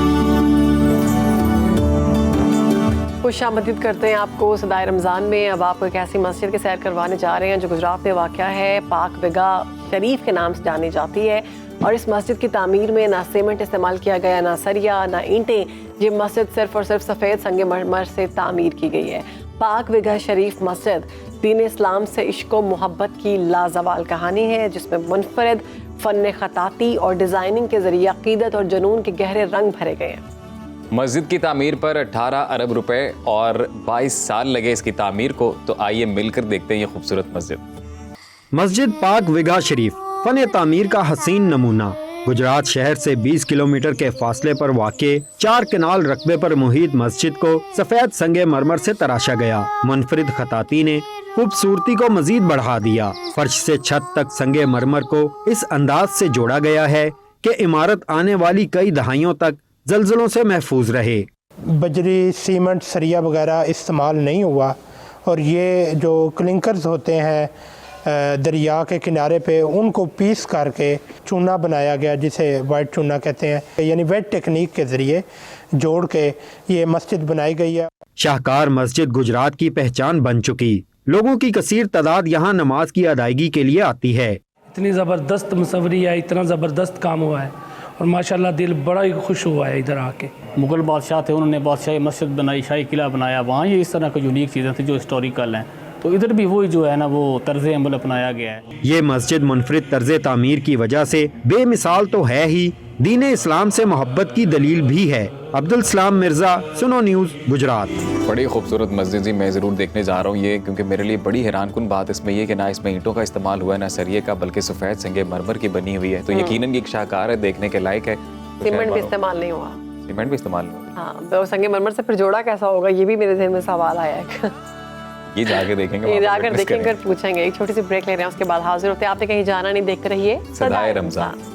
खुशामदीद करते हैं आपको सदाए रमज़ान में। अब आपको एक ऐसी मस्जिद की सैर करवाने जा रहे हैं जो गुजरात में वाक़या है, पाक विगा शरीफ के नाम से जानी जाती है। और इस मस्जिद की तामीर में ना सीमेंट इस्तेमाल किया गया, ना सरिया, ना ईंटें। ये मस्जिद सिर्फ और सिर्फ सफ़ेद संगे मरमर से तामीर की गई है। पाक विगा शरीफ मस्जिद दीन इस्लाम से इश्क व मोहब्बत की लाजवाल कहानी है, जिसमें मुनफरद फ़न ख़ताती और डिज़ाइनिंग के ज़रिए अक़ीदत और जुनून के गहरे रंग भरे गए हैं। मस्जिद की तामीर पर 18 अरब रुपए और 22 साल लगे इसकी तामीर को, तो आइए मिलकर देखते हैं ये खूबसूरत मस्जिद। मस्जिद पाक विगा शरीफ फन तामीर का हसीन नमूना। गुजरात शहर से 20 किलोमीटर के फासले पर वाक़े 4 कनाल रकबे पर मुहित मस्जिद को सफ़ेद संगे मरमर से तराशा गया। मुनफरिद खताती ने खूबसूरती को मजीद बढ़ा दिया। फर्श से छत तक संगे मरमर को इस अंदाज से जोड़ा गया है कि इमारत आने वाली कई दहाइयों तक जल्जलों से महफूज रहे। बजरी, सीमेंट, सरिया वगैरह इस्तेमाल नहीं हुआ और ये जो क्लिंकर्स होते हैं दरिया के किनारे पे, उनको पीस करके चूना बनाया गया, जिसे वाइट चूना कहते हैं, यानी वेट टेक्निक के ज़रिए जोड़ के ये मस्जिद बनाई गई है। शाहकार मस्जिद गुजरात की पहचान बन चुकी। लोगों की कसीर तादाद यहाँ नमाज की अदायगी के लिए आती है। इतनी ज़बरदस्त मुसव्वरी है, इतना ज़बरदस्त काम हुआ है और माशाल्लाह दिल बड़ा ही खुश हुआ है इधर आके। मुग़ल बादशाह थे, उन्होंने बादशाही मस्जिद बनाई, शाही किला बनाया, वहाँ ये इस तरह की यूनिक चीज़ें थी जो हिस्टोरिकल हैं, तो इधर भी वही जो है ना वो तर्ज़ अमल अपनाया गया है। ये मस्जिद मुनफरिद तर्ज़ तामीर की वजह से बेमिसाल तो है ही, दीन इस्लाम से मोहब्बत की दलील भी है। अब्दुल सलाम मिर्ज़ा, सुनो न्यूज़, गुजरात। बड़ी खूबसूरत मस्जिद जी, मैं ज़रूर देखने जा रहा हूँ ये, क्योंकि मेरे लिए बड़ी हैरानकुन बात इसमें ये कि ना इसमें ईंटों का इस्तेमाल हुआ है, ना सरिये का, बल्कि सफ़ेद संगे मरमर की बनी हुई है। तो यकीनन एक शाहकार है, देखने के लायक है। सीमेंट भी इस्तेमाल नहीं हुआ। सीमेंट भी इस्तेमाल नहीं हुआ। हाँ, तो संगे मरमर से फिर जोड़ा कैसा होगा, ये भी मेरे ज़हन में सवाल आया है। ये जाके देखेंगे, ये जाकर देखेंगे, पूछेंगे। एक छोटी सी ब्रेक ले रहे हैं, उसके बाद हाजिर होते हैं। आपने कहीं जाना नहीं, देखते रहिए सदाए रमज़ान।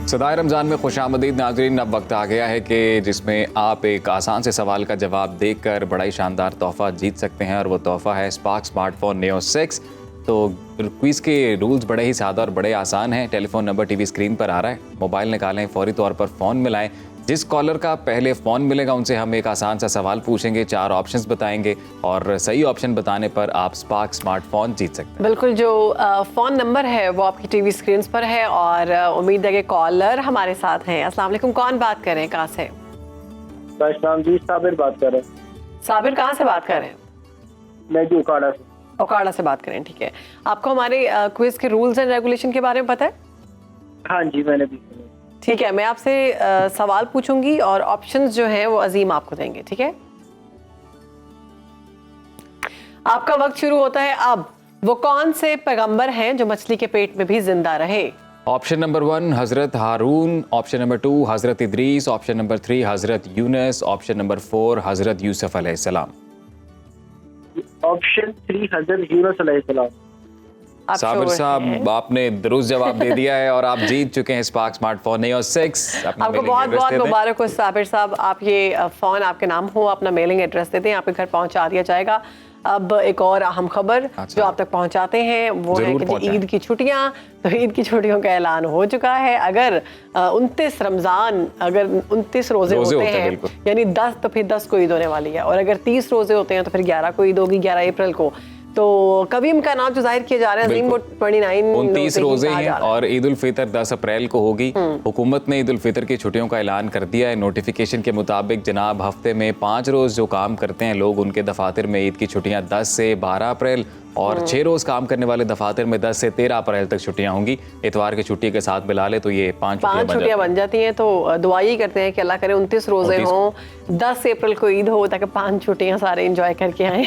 सदाए रमज़ान में खुशामदीद नाज़रीन। अब वक्त आ गया है कि जिसमें आप एक आसान से सवाल का जवाब देकर बड़ा ही शानदार तोहफ़ा जीत सकते हैं, और वो तोहफ़ा है स्पार्क स्मार्टफोन Neo 6। तो क्विज़ के रूल्स बड़े ही सादा और बड़े आसान हैं। टेलीफोन नंबर टीवी स्क्रीन पर आ रहा है, मोबाइल निकालें, फौरी तौर पर फ़ोन मिलाएं। जिस कॉलर का पहले फ़ोन मिलेगा उनसे हम एक आसान सा सवाल पूछेंगे, 4 ऑप्शंस बताएंगे, और सही ऑप्शन बताने पर आप स्पार्क स्मार्टफोन जीत सकते हैं। बिल्कुल, जो फ़ोन नंबर है वो आपकी टीवी स्क्रीन पर है, और उम्मीद है कि कॉलर हमारे साथ हैं। अस्सलाम वालेकुम, कौन बात कर रहे हैं, कहाँ से? जी, साबिर बात कर रहे हैं। साबिर, कहाँ से बात कर रहे हैं? मैं जी उकाड़ा से। उकाड़ा से बात करें, ठीक है। आपको हमारे क्विज के रूल्स एंड रेगुलेशन के बारे में पता है? हाँ जी, मैंने भी। ठीक है, मैं आपसे सवाल पूछूंगी और ऑप्शंस जो हैं वो अजीम आपको देंगे, ठीक है? आपका वक्त शुरू होता है अब। वो कौन से पैगंबर हैं जो मछली के पेट में भी जिंदा रहे? ऑप्शन नंबर 1 हज़रत हारून, ऑप्शन नंबर 2 हज़रत इदरीस, ऑप्शन नंबर 3 हज़रत यूनुस, ऑप्शन नंबर 4 हज़रत यूसुफ अलैहिस्सलाम। ऑप्शन 3 हज़रत यूनुस अलैहिस्सलाम। साबिर साहब, आपने दुरुस्त जवाब दे दिया है और आप जीत चुके हैं स्पार्क स्मार्टफोन Neo 6। आपको बहुत बहुत मुबारक हो साबिर साहब। आप ये फ़ोन आपके नाम हो, अपना मेलिंग एड्रेस दे दें, आपके घर पहुंचा दिया जाएगा। अब एक और अहम खबर जो आप तक पहुंचाते हैं वो है कि ईद की छुट्टियां, तो ईद की छुट्टियों का ऐलान हो चुका है। अगर 29 रमज़ान, अगर 29 रोजे होते हैं, यानी 10, तो फिर 10 को ईद होने वाली है, और अगर 30 रोजे होते हैं तो फिर 11 को ईद होगी, 11 अप्रैल को। तो कभी इम्कानात जो जाहिर किए जा रहे हैं अजीम, वो 29 रोजे हैं और ईद उल फितर 10 अप्रैल को होगी। हुकूमत ने ईद उल फितर की छुट्टियों का ऐलान कर दिया है। नोटिफिकेशन के मुताबिक जनाब हफ्ते में 5 रोज़ जो काम करते हैं लोग, उनके दफातर में ईद की छुट्टियां 10 से 12 अप्रैल और 6 रोज़ काम करने वाले दफातर में 10 से 13 अप्रैल तक छुट्टियां होंगी। इतवार की छुट्टी के साथ मिला ले तो ये 5 छुट्टियां बन जाती हैं। तो दुआ ही करते हैं कि अल्लाह करे 29 रोजे हों, 10 अप्रैल को ईद हो, ताकि 5 छुट्टियां सारे एंजॉय करके आए।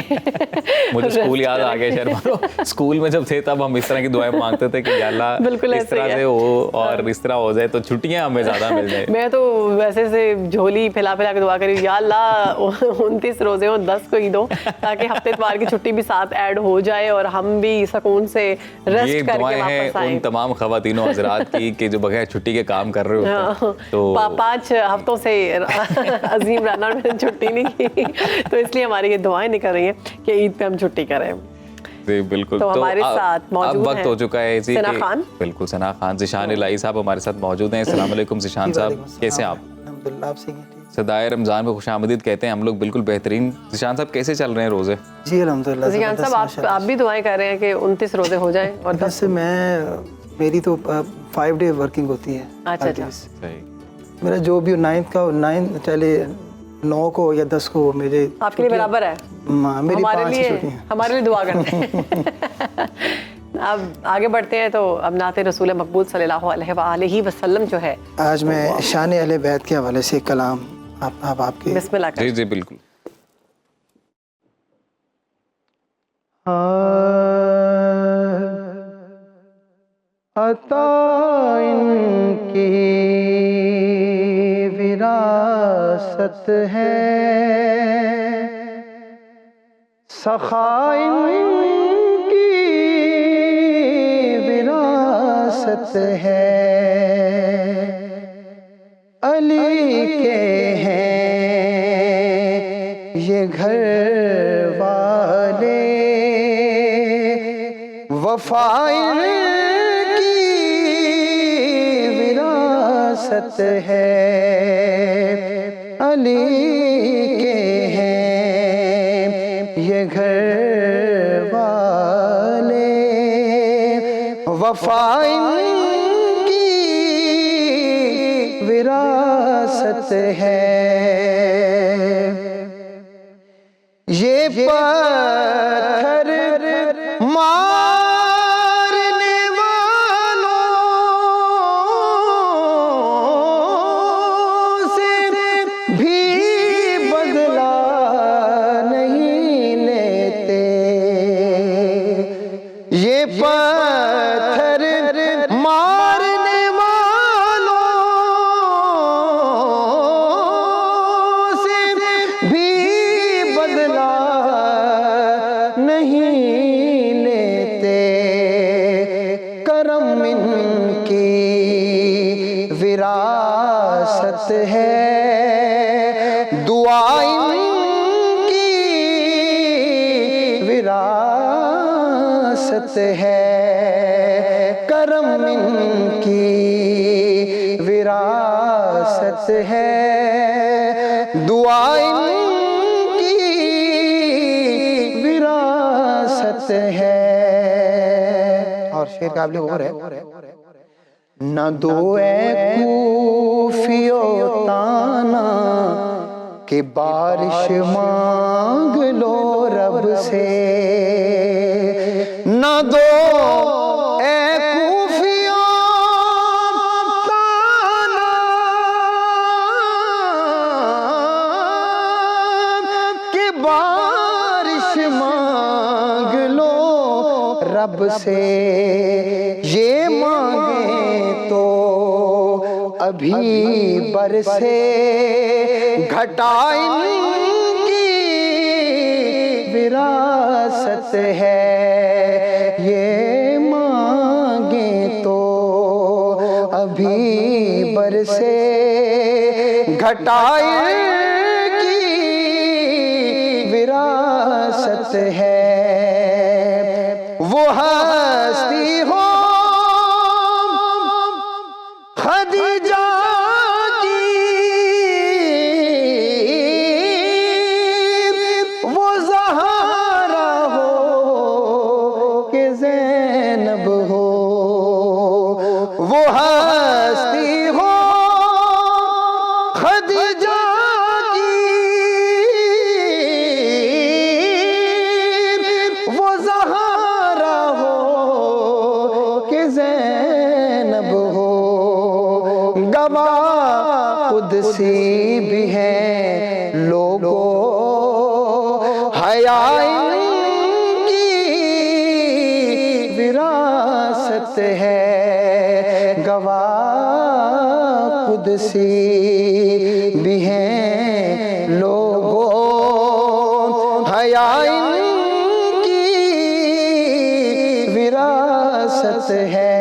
मुझे स्कूल याद आ गया शर्मा, स्कूल में जब थे तब हम इस तरह की दुआएं मांगते थे कि अल्लाह इस तरह से हो और इस तरह हो जाए तो छुट्टियां हमें ज्यादा मिल जाए। मैं तो वैसे से झोली फैला फैला के दुआ करी, या अल्लाह 29 रोजे हो, 10 को ईद हो, ताकि हफ्ते इतवार की छुट्टी भी साथ ऐड हो जाए और हम भी सुकून से रेस्ट करके वापस आए। उन तमाम खवातीनों हजरात की कि जो बगैर छुट्टी के काम कर रहे होते हैं। तो 5 हफ्तों से अजीम राना ने छुट्टी नहीं की, तो इसलिए हमारी ये दुआएं निकल रही हैं कि ईद पे हम छुट्टी करें। जी बिल्कुल। तो हमारे साथ मौजूद अब वक्त हो चुका है जी, सना खान। बिल्कुल, सना खान, ज़िशान इलाही साहब हमारे साथ मौजूद हैं। अस्सलाम वालेकुम ज़िशान साहब, कैसे हैं आप? सदाए रमज़ान में खुशामदीद कहते हैं हम लोग, बिल्कुल बेहतरीन। ज़िशान साहब कैसे चल रहे हैं रोज़े? जी अल्हम्दुलिल्लाह। ज़िशान साहब आप भी दुआएं कर रहे हैं कि 29 रोज़े हो जाएं और 10 से मेरी तो 5 डे वर्किंग होती है। अच्छा, मेरा जो भी 9 चले 9 को या 10 को मेरे आपके लिए बराबर है। मेरी हमारे लिए दुआ करते हैं। अब आगे बढ़ते हैं, तो अब नाते रसूल मकबूल सल्लल्लाहु अलैहि वसल्लम जो है, आज मैं शान अहले बैत के हवाले से कलाम आपके बिस्मिल्लाह। जी जी बिल्कुल। अता इनकी विरासत है, सखा इनकी विरासत है, अली के हैं ये घर वाले, वफा इनकी विरासत है, अली के हैं ये घर वाले, वफा इनकी विरासत है। ये पत्थर मारने वालों से भी बदला नहीं लेते, ये पत्थर मारने वालों से भी बदला नहीं लेते, करम इनकी विरासत है, दुआ इनकी विरासत है, करम इनकी विरासत है, दुआ इनकी विरासत है। और शेर काबिल और है, न दो कूफियो ताना कि बारिश मांग लो रब से, न दो कूफियो ताना कि बारिश मांग लो रब से, ये मांगे तो अभी बरसे, घटा इनकी विरासत है, ये मांगे तो अभी बरसे, घटा इनकी विरासत है, वो हस्ती हो खदीजा की, वो ज़हरा हो वो हस्ती हो खदीजा की, वो ज़हरा हो कि ज़ैनब हो, गवाह कुदसी भी है लोगों, हया इनकी विरासत है, गवाह कुदसी भी हैं लोगों, हया इनकी विरासत है।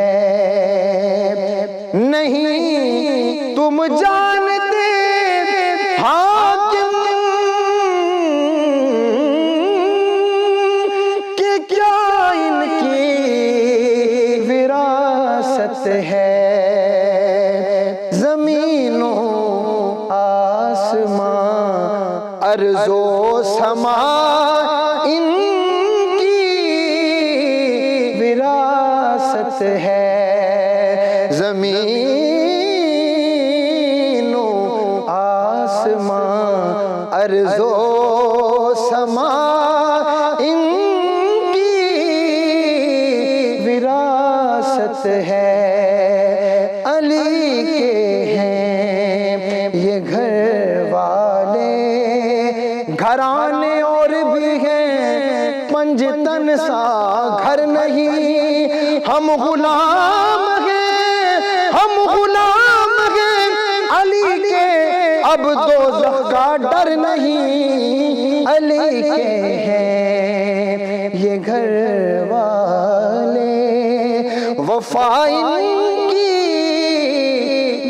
नहीं तुम जानते हाकिम कि क्या इनकी विरासत है, ज़मीनों आसमां अर्ज़ो समा इनकी विरासत है, ज़मीनों आसमां अर्ज़ो समा इनकी विरासत है। अली के हैं ये घर वाले, घराने और भी हैं, पंजतन सा घर नहीं, हम गुलाम हैं, हम गुलाम हैं अली के, अब दोज़ख का डर नहीं, अली के हैं ये घर वाले, वफा इनकी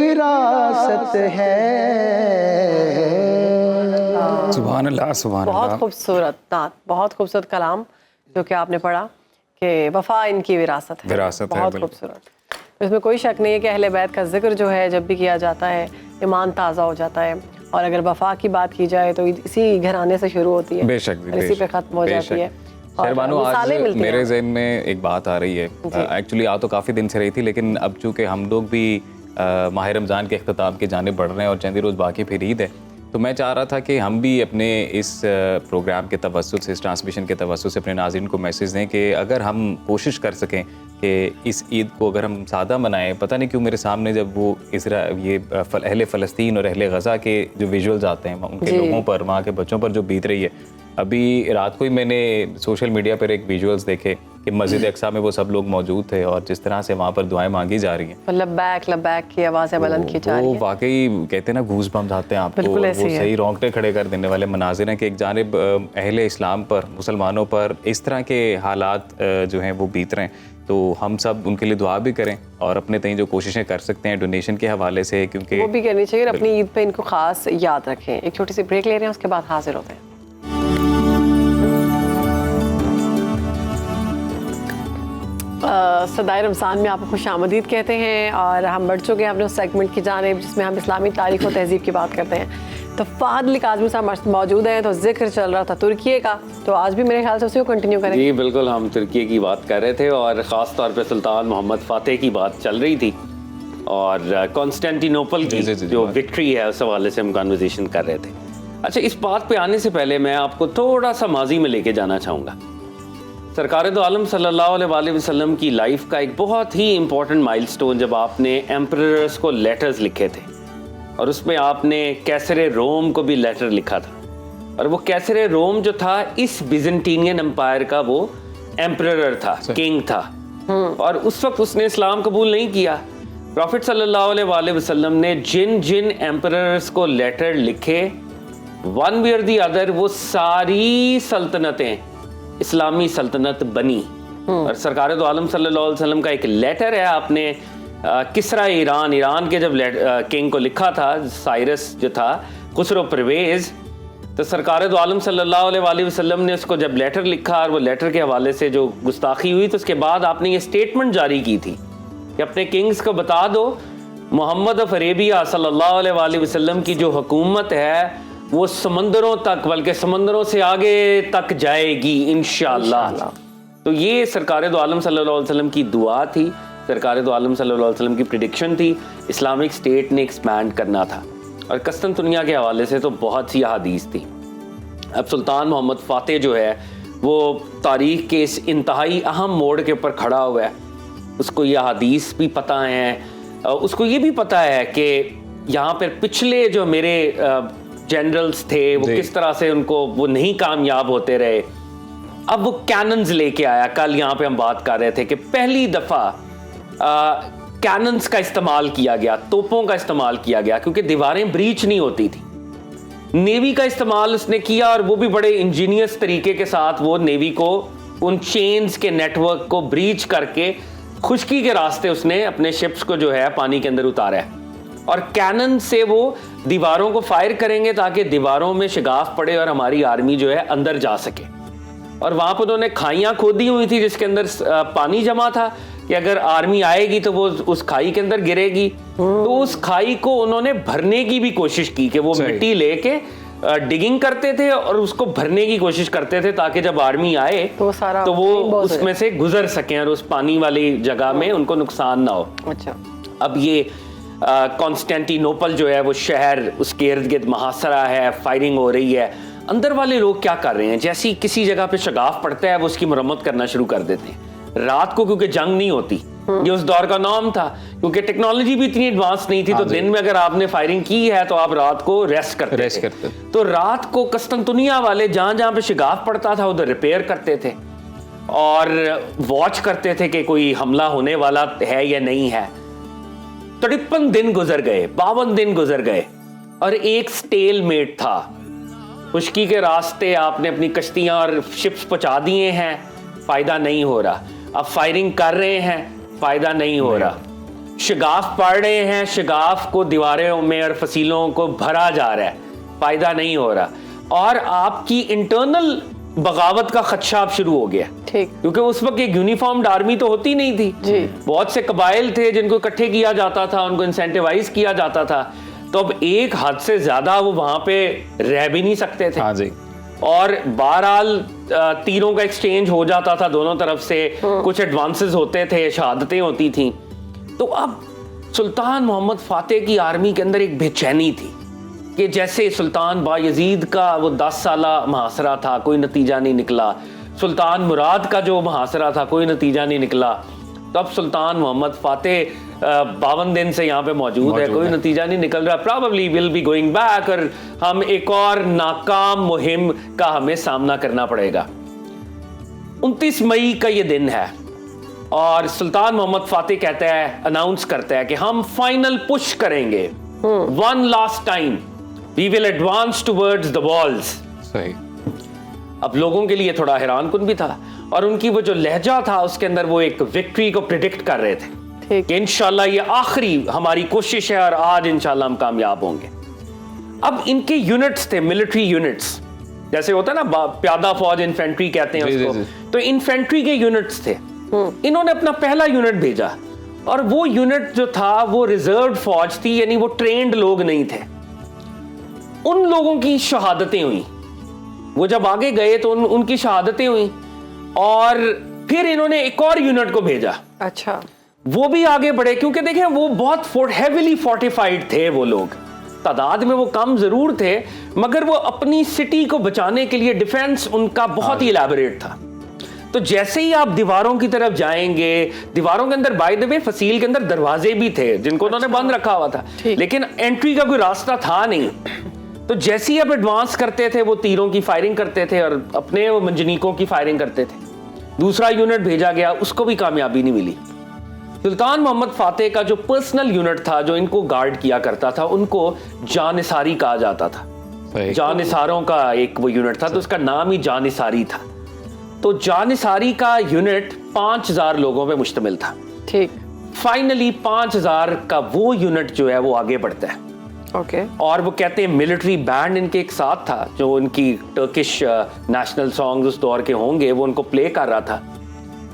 विरासत है। सुभान अल्लाह, सुभान अल्लाह। बहुत खूबसूरत नात, बहुत खूबसूरत कलाम जो कि आपने पढ़ा कि वफा इनकी विरासत है, बहुत खूबसूरत। इसमें कोई शक नहीं है कि अहले बैत का जिक्र जो है जब भी किया जाता है ईमान ताज़ा हो जाता है, और अगर वफा की बात की जाए तो इसी घराने से शुरू होती है, बेशक, इसी पे ख़त्म हो जाती है। शहरबानो, आज मेरे ज़हन में एक बात आ रही है, एक्चुअली आ तो काफ़ी दिन से रही थी, लेकिन अब चूँकि हम लोग भी माह रमज़ान के अख्ताम की जानिब बढ़ रहे हैं और चंद रोज़ बाकी फिर ईद है, तो मैं चाह रहा था कि हम भी अपने इस प्रोग्राम के तवस्सुत से, इस ट्रांसमिशन के तवस्सुत से अपने नाज़रीन को मैसेज दें कि अगर हम कोशिश कर सकें कि इस ईद को अगर हम सादा मनाएं। पता नहीं क्यों मेरे सामने जब वो अहले फ़लस्तीन और अहले गज़ा के जो विजुअल्स आते हैं उनके लोगों पर, वहाँ के बच्चों पर जो बीत रही है, अभी रात को ही मैंने सोशल मीडिया पर एक विजुअल्स देखे कि मस्जिद अक्सा में वो सब लोग मौजूद थे और जिस तरह से वहाँ पर दुआएं मांगी जा रही हैं, लब्बैक की आवाज़ें बुलंद की जा रही हैं, वाकई कहते हैं ना गूज़ बम्स आते हैं आपको, वो सही रोंगटे खड़े कर देने वाले मनाजिर हैं कि एक जानिब अहले इस्लाम पर, मुसलमानों पर इस तरह के हालात जो हैं वो बीत रहे हैं। तो हम सब उनके लिए दुआ भी करें और अपने तय जो कोशिशें कर सकते हैं डोनेशन के हवाले से, क्योंकि वो भी करनी चाहिए, अपनी ईद पे इनको खास याद रखें। एक छोटी सी ब्रेक ले रहे हैं, उसके बाद हाजिर होते हैं। सदाए रमज़ान में आपको खुश आमदीद कहते हैं और हम बढ़ चुके हैं अपने उस सेगमेंट की जानिब जिसमें हम इस्लामी तारीख़ और तहज़ीब की बात करते हैं। तो फ़ादिल काज़मी साहब मौजूद हैं, तो जिक्र चल रहा था तुर्की का, तो आज भी मेरे ख्याल से उसी को कंटिन्यू करेंगे। जी बिल्कुल, हम तुर्की की बात कर रहे थे और ख़ास तौर पे सुल्तान मोहम्मद फ़ातेह की बात चल रही थी और कॉन्स्टेंटिनोपल की जो विक्ट्री है उस हवाले से हम कन्वर्सेशन कर रहे थे। अच्छा, इस बात पे आने से पहले मैं आपको थोड़ा सा माजी में लेके जाना चाहूँगा। सरकार दो आलम सल्लल्लाहु अलैहि वसल्लम की लाइफ का एक बहुत ही इम्पोर्टेंट माइलस्टोन जब आपने एम्परर्स को लेटर्स लिखे थे और उसमें आपने कैसरे रोम को भी लेटर लिखा था, और वो कैसरे रोम जो था इस बिजेंटीनियन एम्पायर का वो एम्परर था, किंग था, और उस वक्त उसने इस्लाम कबूल नहीं किया। प्रॉफिट सल्लल्लाहु अलैहि वसल्लम ने जिन जिन एम्परर्स को लेटर लिखे, वन वे और दी अदर वो सारी सल्तनतें इस्लामी सल्तनत बनी। और सरकार दो आलम सल्लल्लाहु अलैहि वसल्लम का एक लेटर है, आपने किसरा ईरान के जब किंग को लिखा था, साइरस जो था, खुसरो परवेज़, तो सरकार दो आलम सल्लल्लाहु अलैहि वसल्लम ने उसको जब लेटर लिखा और वो लेटर के हवाले से जो गुस्ताखी हुई, तो उसके बाद आपने ये स्टेटमेंट जारी की थी कि अपने किंग्स को बता दो मोहम्मद ऑफ अरेबिया सल्लल्लाहु अलैहि वसल्लम की जो हुकूमत है वो समंदरों तक, बल्कि समंदरों से आगे तक जाएगी इंशाअल्लाह। तो ये सरकार दो आलम सल्लल्लाहु अलैहि वसल्लम की दुआ थी सरकार दो आलम सल्लल्लाहु अलैहि वसल्लम की प्रिडिक्शन थी, इस्लामिक स्टेट ने एक्सपैंड करना था। और कस्तंतुनिया के हवाले से तो बहुत सी हदीस थी। अब सुल्तान मोहम्मद फ़ातेह जो है वो तारीख़ के इस इंतहाई अहम मोड़ के ऊपर खड़ा हुआ है। उसको ये हदीस भी पता है, उसको ये भी पता है कि यहाँ पर पिछले जो मेरे जनरल्स थे वो किस तरह से उनको वो नहीं कामयाब होते रहे। अब वो कैनन्स लेके आया। कल यहाँ पे हम बात कर रहे थे कि पहली दफ़ा कैनन्स का इस्तेमाल किया गया, तोपों का इस्तेमाल किया गया, क्योंकि दीवारें ब्रीच नहीं होती थी। नेवी का इस्तेमाल उसने किया और वो भी बड़े इंजीनियस तरीके के साथ वो नेवी को उन चेन्स के नेटवर्क को ब्रीच करके खुश्की के रास्ते उसने अपने शिप्स को जो है पानी के अंदर उतारा है। और कैनन से वो दीवारों को फायर करेंगे ताकि दीवारों में शिगाफ पड़े और हमारी आर्मी जो है अंदर जा सके। और वहां पर उन्होंने खाइयां खोदी हुई थी जिसके अंदर पानी जमा था कि अगर आर्मी आएगी तो वो उस खाई के अंदर गिरेगी। तो उस खाई को उन्होंने भरने की भी कोशिश की कि वो मिट्टी लेके डिगिंग करते थे और उसको भरने की कोशिश करते थे ताकि जब आर्मी आए तो वो उसमें से गुजर सकें और उस पानी वाली जगह में उनको नुकसान ना हो। अच्छा, अब ये कॉन्स्टेंटिनोपल जो है वो शहर, उसके इर्द गिर्द मुहासरा है, फायरिंग हो रही है। अंदर वाले लोग क्या कर रहे हैं, जैसी किसी जगह पे शगाफ पड़ता है वो उसकी मरम्मत करना शुरू कर देते हैं रात को, क्योंकि जंग नहीं होती। ये उस दौर का नॉर्म था, क्योंकि टेक्नोलॉजी भी इतनी एडवांस नहीं थी। तो दिन में अगर आपने फायरिंग की है तो आप रात को रेस्ट करते थे। तो रात को कस्तंतुनिया वाले जहां जहां पे शिगाफ पड़ता था उधर रिपेयर करते थे और वॉच करते थे कि कोई हमला होने वाला है या नहीं है। 53 दिन गुजर गए, 52 दिन गुजर गए और एक स्टेलमेट था। खुश्की के रास्ते आपने अपनी कश्तियां और शिप्स पहुंचा दिए हैं, फायदा नहीं हो रहा। अब फायरिंग कर रहे हैं, फायदा नहीं हो रहा। शिगाफ पड़ रहे हैं, शिगाफ को दीवारों में और फसीलों को भरा जा रहा है, फायदा नहीं हो रहा। और आपकी इंटरनल बगावत का खदशा अब शुरू हो गया, क्योंकि उस वक्त एक यूनिफॉर्म्ड आर्मी तो होती नहीं थी जी। बहुत से कबाइल थे जिनको इकट्ठे किया जाता था, उनको इंसेंटिवाइज किया जाता था। तो अब एक हद से ज्यादा वो वहां पे रह भी नहीं सकते थे। हाँ जी। और बहरहाल तीरों का एक्सचेंज हो जाता था दोनों तरफ से, कुछ एडवांसेस होते थे, शहादतें होती थी। तो अब सुल्तान मोहम्मद फ़ातेह की आर्मी के अंदर एक बेचैनी थी कि जैसे सुल्तान बायजीद का वो 10 साला मुहासरा था, कोई नतीजा नहीं निकला। सुल्तान मुराद का जो मुहासरा था, कोई नतीजा नहीं निकला। तो अब सुल्तान मोहम्मद फ़ातेह 52 दिन से यहाँ पे मौजूद है, कोई नतीजा नहीं निकल रहा। Probably will be going back और हम एक और नाकाम मुहिम का हमें सामना करना पड़ेगा। 29 मई का ये दिन है और सुल्तान मोहम्मद फ़ातेह कहता है, अनाउंस करता है कि हम फाइनल पुश करेंगे, one last time we will advance towards the walls. सही। अब लोगों के लिए थोड़ा हैरानकुन भी था और उनकी वो जो लहजा था उसके अंदर वो एक विक्ट्री को प्रिडिक्ट कर रहे थे कि इंशाल्लाह ये आखिरी हमारी कोशिश है और आज इंशाल्लाह हम कामयाब होंगे। अब इनके यूनिट्स थे, मिलिट्री यूनिट्स, जैसे होता है ना प्यादा फौज, इन्फेंट्री कहते हैं उसको। तो इन्फेंट्री के यूनिट्स थे। इन्होंने अपना पहला यूनिट भेजा और वो यूनिट जो था वो रिजर्व फौज थी, यानी वो ट्रेंड लोग नहीं थे। उन लोगों की शहादतें हुई, वो जब आगे गए तो उनकी शहादतें हुई और फिर इन्होंने एक और यूनिट को भेजा। अच्छा, वो भी आगे बढ़े, क्योंकि देखें वो बहुत हेविली फोर्टिफाइड थे। वो लोग तादाद में वो कम जरूर थे, मगर वो अपनी सिटी को बचाने के लिए डिफेंस उनका बहुत ही इलैबोरेट था। तो जैसे ही आप दीवारों की तरफ जाएंगे, दीवारों के अंदर बाय द वे फसील के अंदर दरवाजे भी थे जिनको उन्होंने बंद रखा हुआ था, लेकिन एंट्री का कोई रास्ता था नहीं। तो जैसे ही आप एडवांस करते थे वो तीरों की फायरिंग करते थे और अपने मंजनीकों की फायरिंग करते थे। दूसरा यूनिट भेजा गया, उसको भी कामयाबी नहीं मिली। सुल्तान मोहम्मद फ़ातेह का जो पर्सनल यूनिट था जो इनको गार्ड किया करता था, उनको जानिसारी कहा जाता था। जानिसारों का एक वो यूनिट था, तो उसका नाम ही जानिसारी था। तो जानिसारी का यूनिट 5000 लोगों पे मुश्तमिल था। ठीक। फाइनली 5000 का वो यूनिट जो है वो आगे बढ़ता है। ओके। और वो कहते हैं मिलिट्री बैंड इनके एक साथ था जो उनकी टर्किश नेशनल सॉन्ग्स उस दौर के होंगे वो उनको प्ले कर रहा था।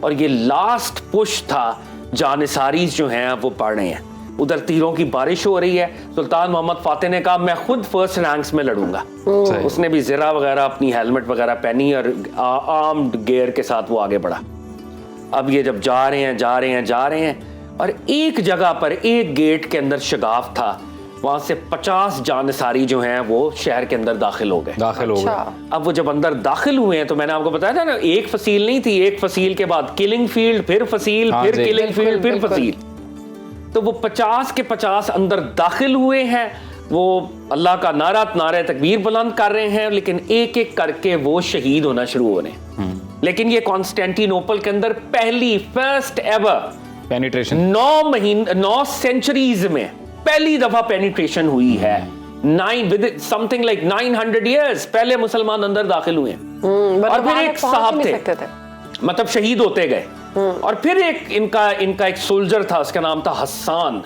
और ये लास्ट पुश था, जानिसारीज जो हैं वो पढ़ रहे हैं, उधर तीरों की बारिश हो रही है। सुल्तान मोहम्मद फ़ातेह ने कहा मैं खुद फर्स्ट रैंक्स में लड़ूंगा। उसने भी ज़रा वगैरह अपनी हेलमेट वगैरह पहनी और आर्म्ड गियर के साथ वो आगे बढ़ा। अब ये जब जा रहे हैं और एक जगह पर एक गेट के अंदर शगाफ था, वहां से 50 जानिसारी जो हैं वो शहर के अंदर दाखिल हो गए। अब वो जब अंदर दाखिल हुए हैं तो मैंने आपको बताया था ना, एक फसील नहीं थी, एक फसील के बाद किलिंग फील्ड, फिर फसील, फिर किलिंग फील्ड, फिर फसील। तो वो 50 के 50 अंदर दाखिल हुए हैं, वो अल्लाह का नारे तकबीर बुलंद कर रहे हैं, लेकिन एक एक करके वो शहीद होना शुरू हो रहे हैं। लेकिन ये कॉन्स्टेंटिनोपल के अंदर पहली फर्स्ट एवर पेनिट्रेशन 9 सेंचुरीज में पहली दफा पेनिट्रेशन हुई है। 9 इयर्स पहले मुसलमान अंदर दाखिल हुए हैं। और फिर एक साहब थे, मतलब शहीद होते गए। और फिर एक इनका एक सोल्जर था, उसका नाम था हसन,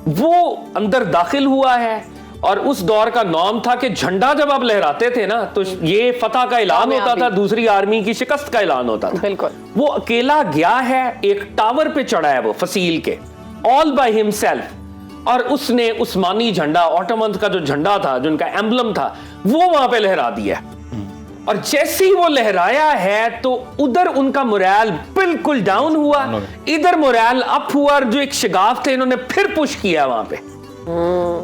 वो अंदर दाखिल हुआ है। और उस दौर का नॉर्म था कि झंडा जब आप लहराते थे ना तो ये फतह का ऐलान होता था, दूसरी आर्मी की शिकस्त का ऐलान होता था। बिल्कुल। वो अकेला गया है, एक टावर पे चढ़ा है वो फसील के, ऑल बाय हिमसेल्फ, और उसने उस्मानी झंडा, ऑटोमन का जो झंडा था, जो उनका एम्बलम था, वो वहां पे लहरा दिया। और जैसे ही वो लहराया है तो उधर उनका मोरल बिल्कुल डाउन हुआ, इधर मोरल अप हुआ। और जो एक शगाफ थे, इन्होंने फिर पुश किया वहां पे।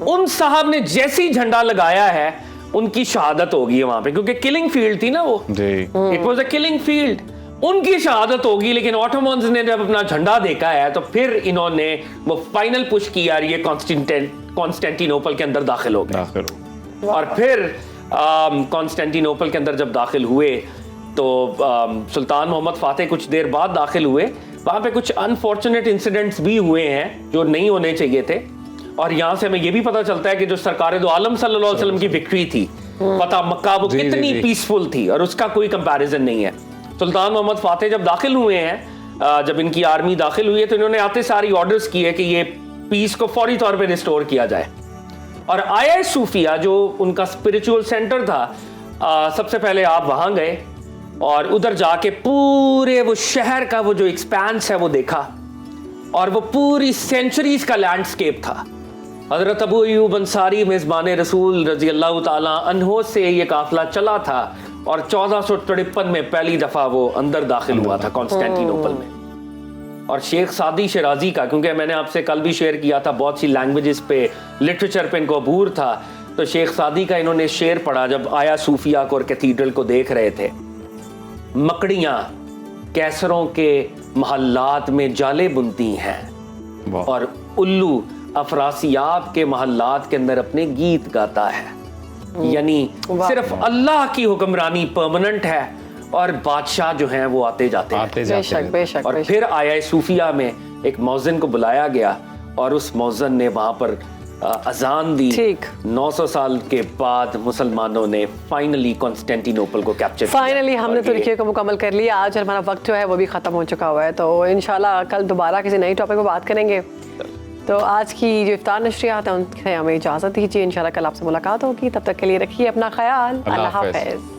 उन साहब ने जैसे ही झंडा लगाया है, उनकी शहादत होगी वहां पे, क्योंकि किलिंग फील्ड थी ना वो, it was a killing field. उनकी शहादत होगी, लेकिन ऑटोमन्स ने जब अपना झंडा देखा है तो फिर इन्होंने वो फाइनल पुश किया, ये कॉन्स्टेंटिनोपल के अंदर दाखिल हो गए। और फिर कॉन्स्टेंटिनोपल के अंदर जब दाखिल हुए तो सुल्तान मोहम्मद फातेह कुछ देर बाद दाखिल हुए। वहां पे कुछ अनफॉर्चुनेट इंसिडेंट्स भी हुए हैं जो नहीं होने चाहिए थे। और यहाँ से हमें ये भी पता चलता है कि जो सरकार दो आलम सल्लल्लाहु अलैहि वसल्लम की विक्ट्री थी फतह मक्का, वो कितनी पीसफुल थी, और उसका कोई कंपैरिजन नहीं है। सुल्तान मोहम्मद फातेह जब दाखिल हुए हैं, जब इनकी आर्मी दाखिल हुई है, तो इन्होंने आते सारी ऑर्डर्स किए कि ये पीस को फौरी तौर पे रिस्टोर किया जाए। और आया सूफिया जो उनका स्पिरिचुअल सेंटर था, सबसे पहले आप वहां गए और उधर जाके पूरे वो शहर का वो जो एक्सपेंस है वो देखा, और वो पूरी सेंचुरीज का लैंडस्केप था। हजरत अबू अय्यूब अंसारी मेज़बान रसूल रजी अल्लाह ताला अन्हो से ये काफिला चला था, और 1453 में पहली दफा वो अंदर दाखिल हुआ था कॉन्स्टेंटिनोपल में। और शेख सादी शिराजी का, क्योंकि मैंने आपसे कल भी शेयर किया था, बहुत सी लैंग्वेजेस पे, लिटरेचर पे इनको अबूर था, तो शेख सादी का इन्होंने शेर पढ़ा जब आया सूफिया को और कैथीड्रल को देख रहे थे। मकड़ियां कैसरों के महल्लात में जाले बुनती हैं, और उल्लू अफरासियाब के महल्लात के अंदर अपने गीत गाता है। यानी सिर्फ अल्लाह की हुक्मरानी परमानेंट है, और बादशाह जो हैं वो आते जाते हैं। बेशक। और फिर आया सूफिया में एक मौज़िन को बुलाया गया, और उस मौज़िन ने वहां पर अजान दी। 900 साल के बाद मुसलमानों ने फाइनली कॉन्स्टेंटिनोपल को कैप्चर किया। फाइनली हमने तुर्की को मुकम्मल कर लिया। आज हमारा वक्त जो है वो भी ख़त्म हो चुका हुआ है, तो इंशाल्लाह कल दोबारा किसी नई टॉपिक पर बात करेंगे। तो आज की जो इफ्तार नशरियात हैं उनसे हमें इजाज़त दीजिए। इंशाल्लाह कल आपसे मुलाकात होगी, तब तक के लिए रखिए अपना ख्याल। अल्लाह हाफ़िज़।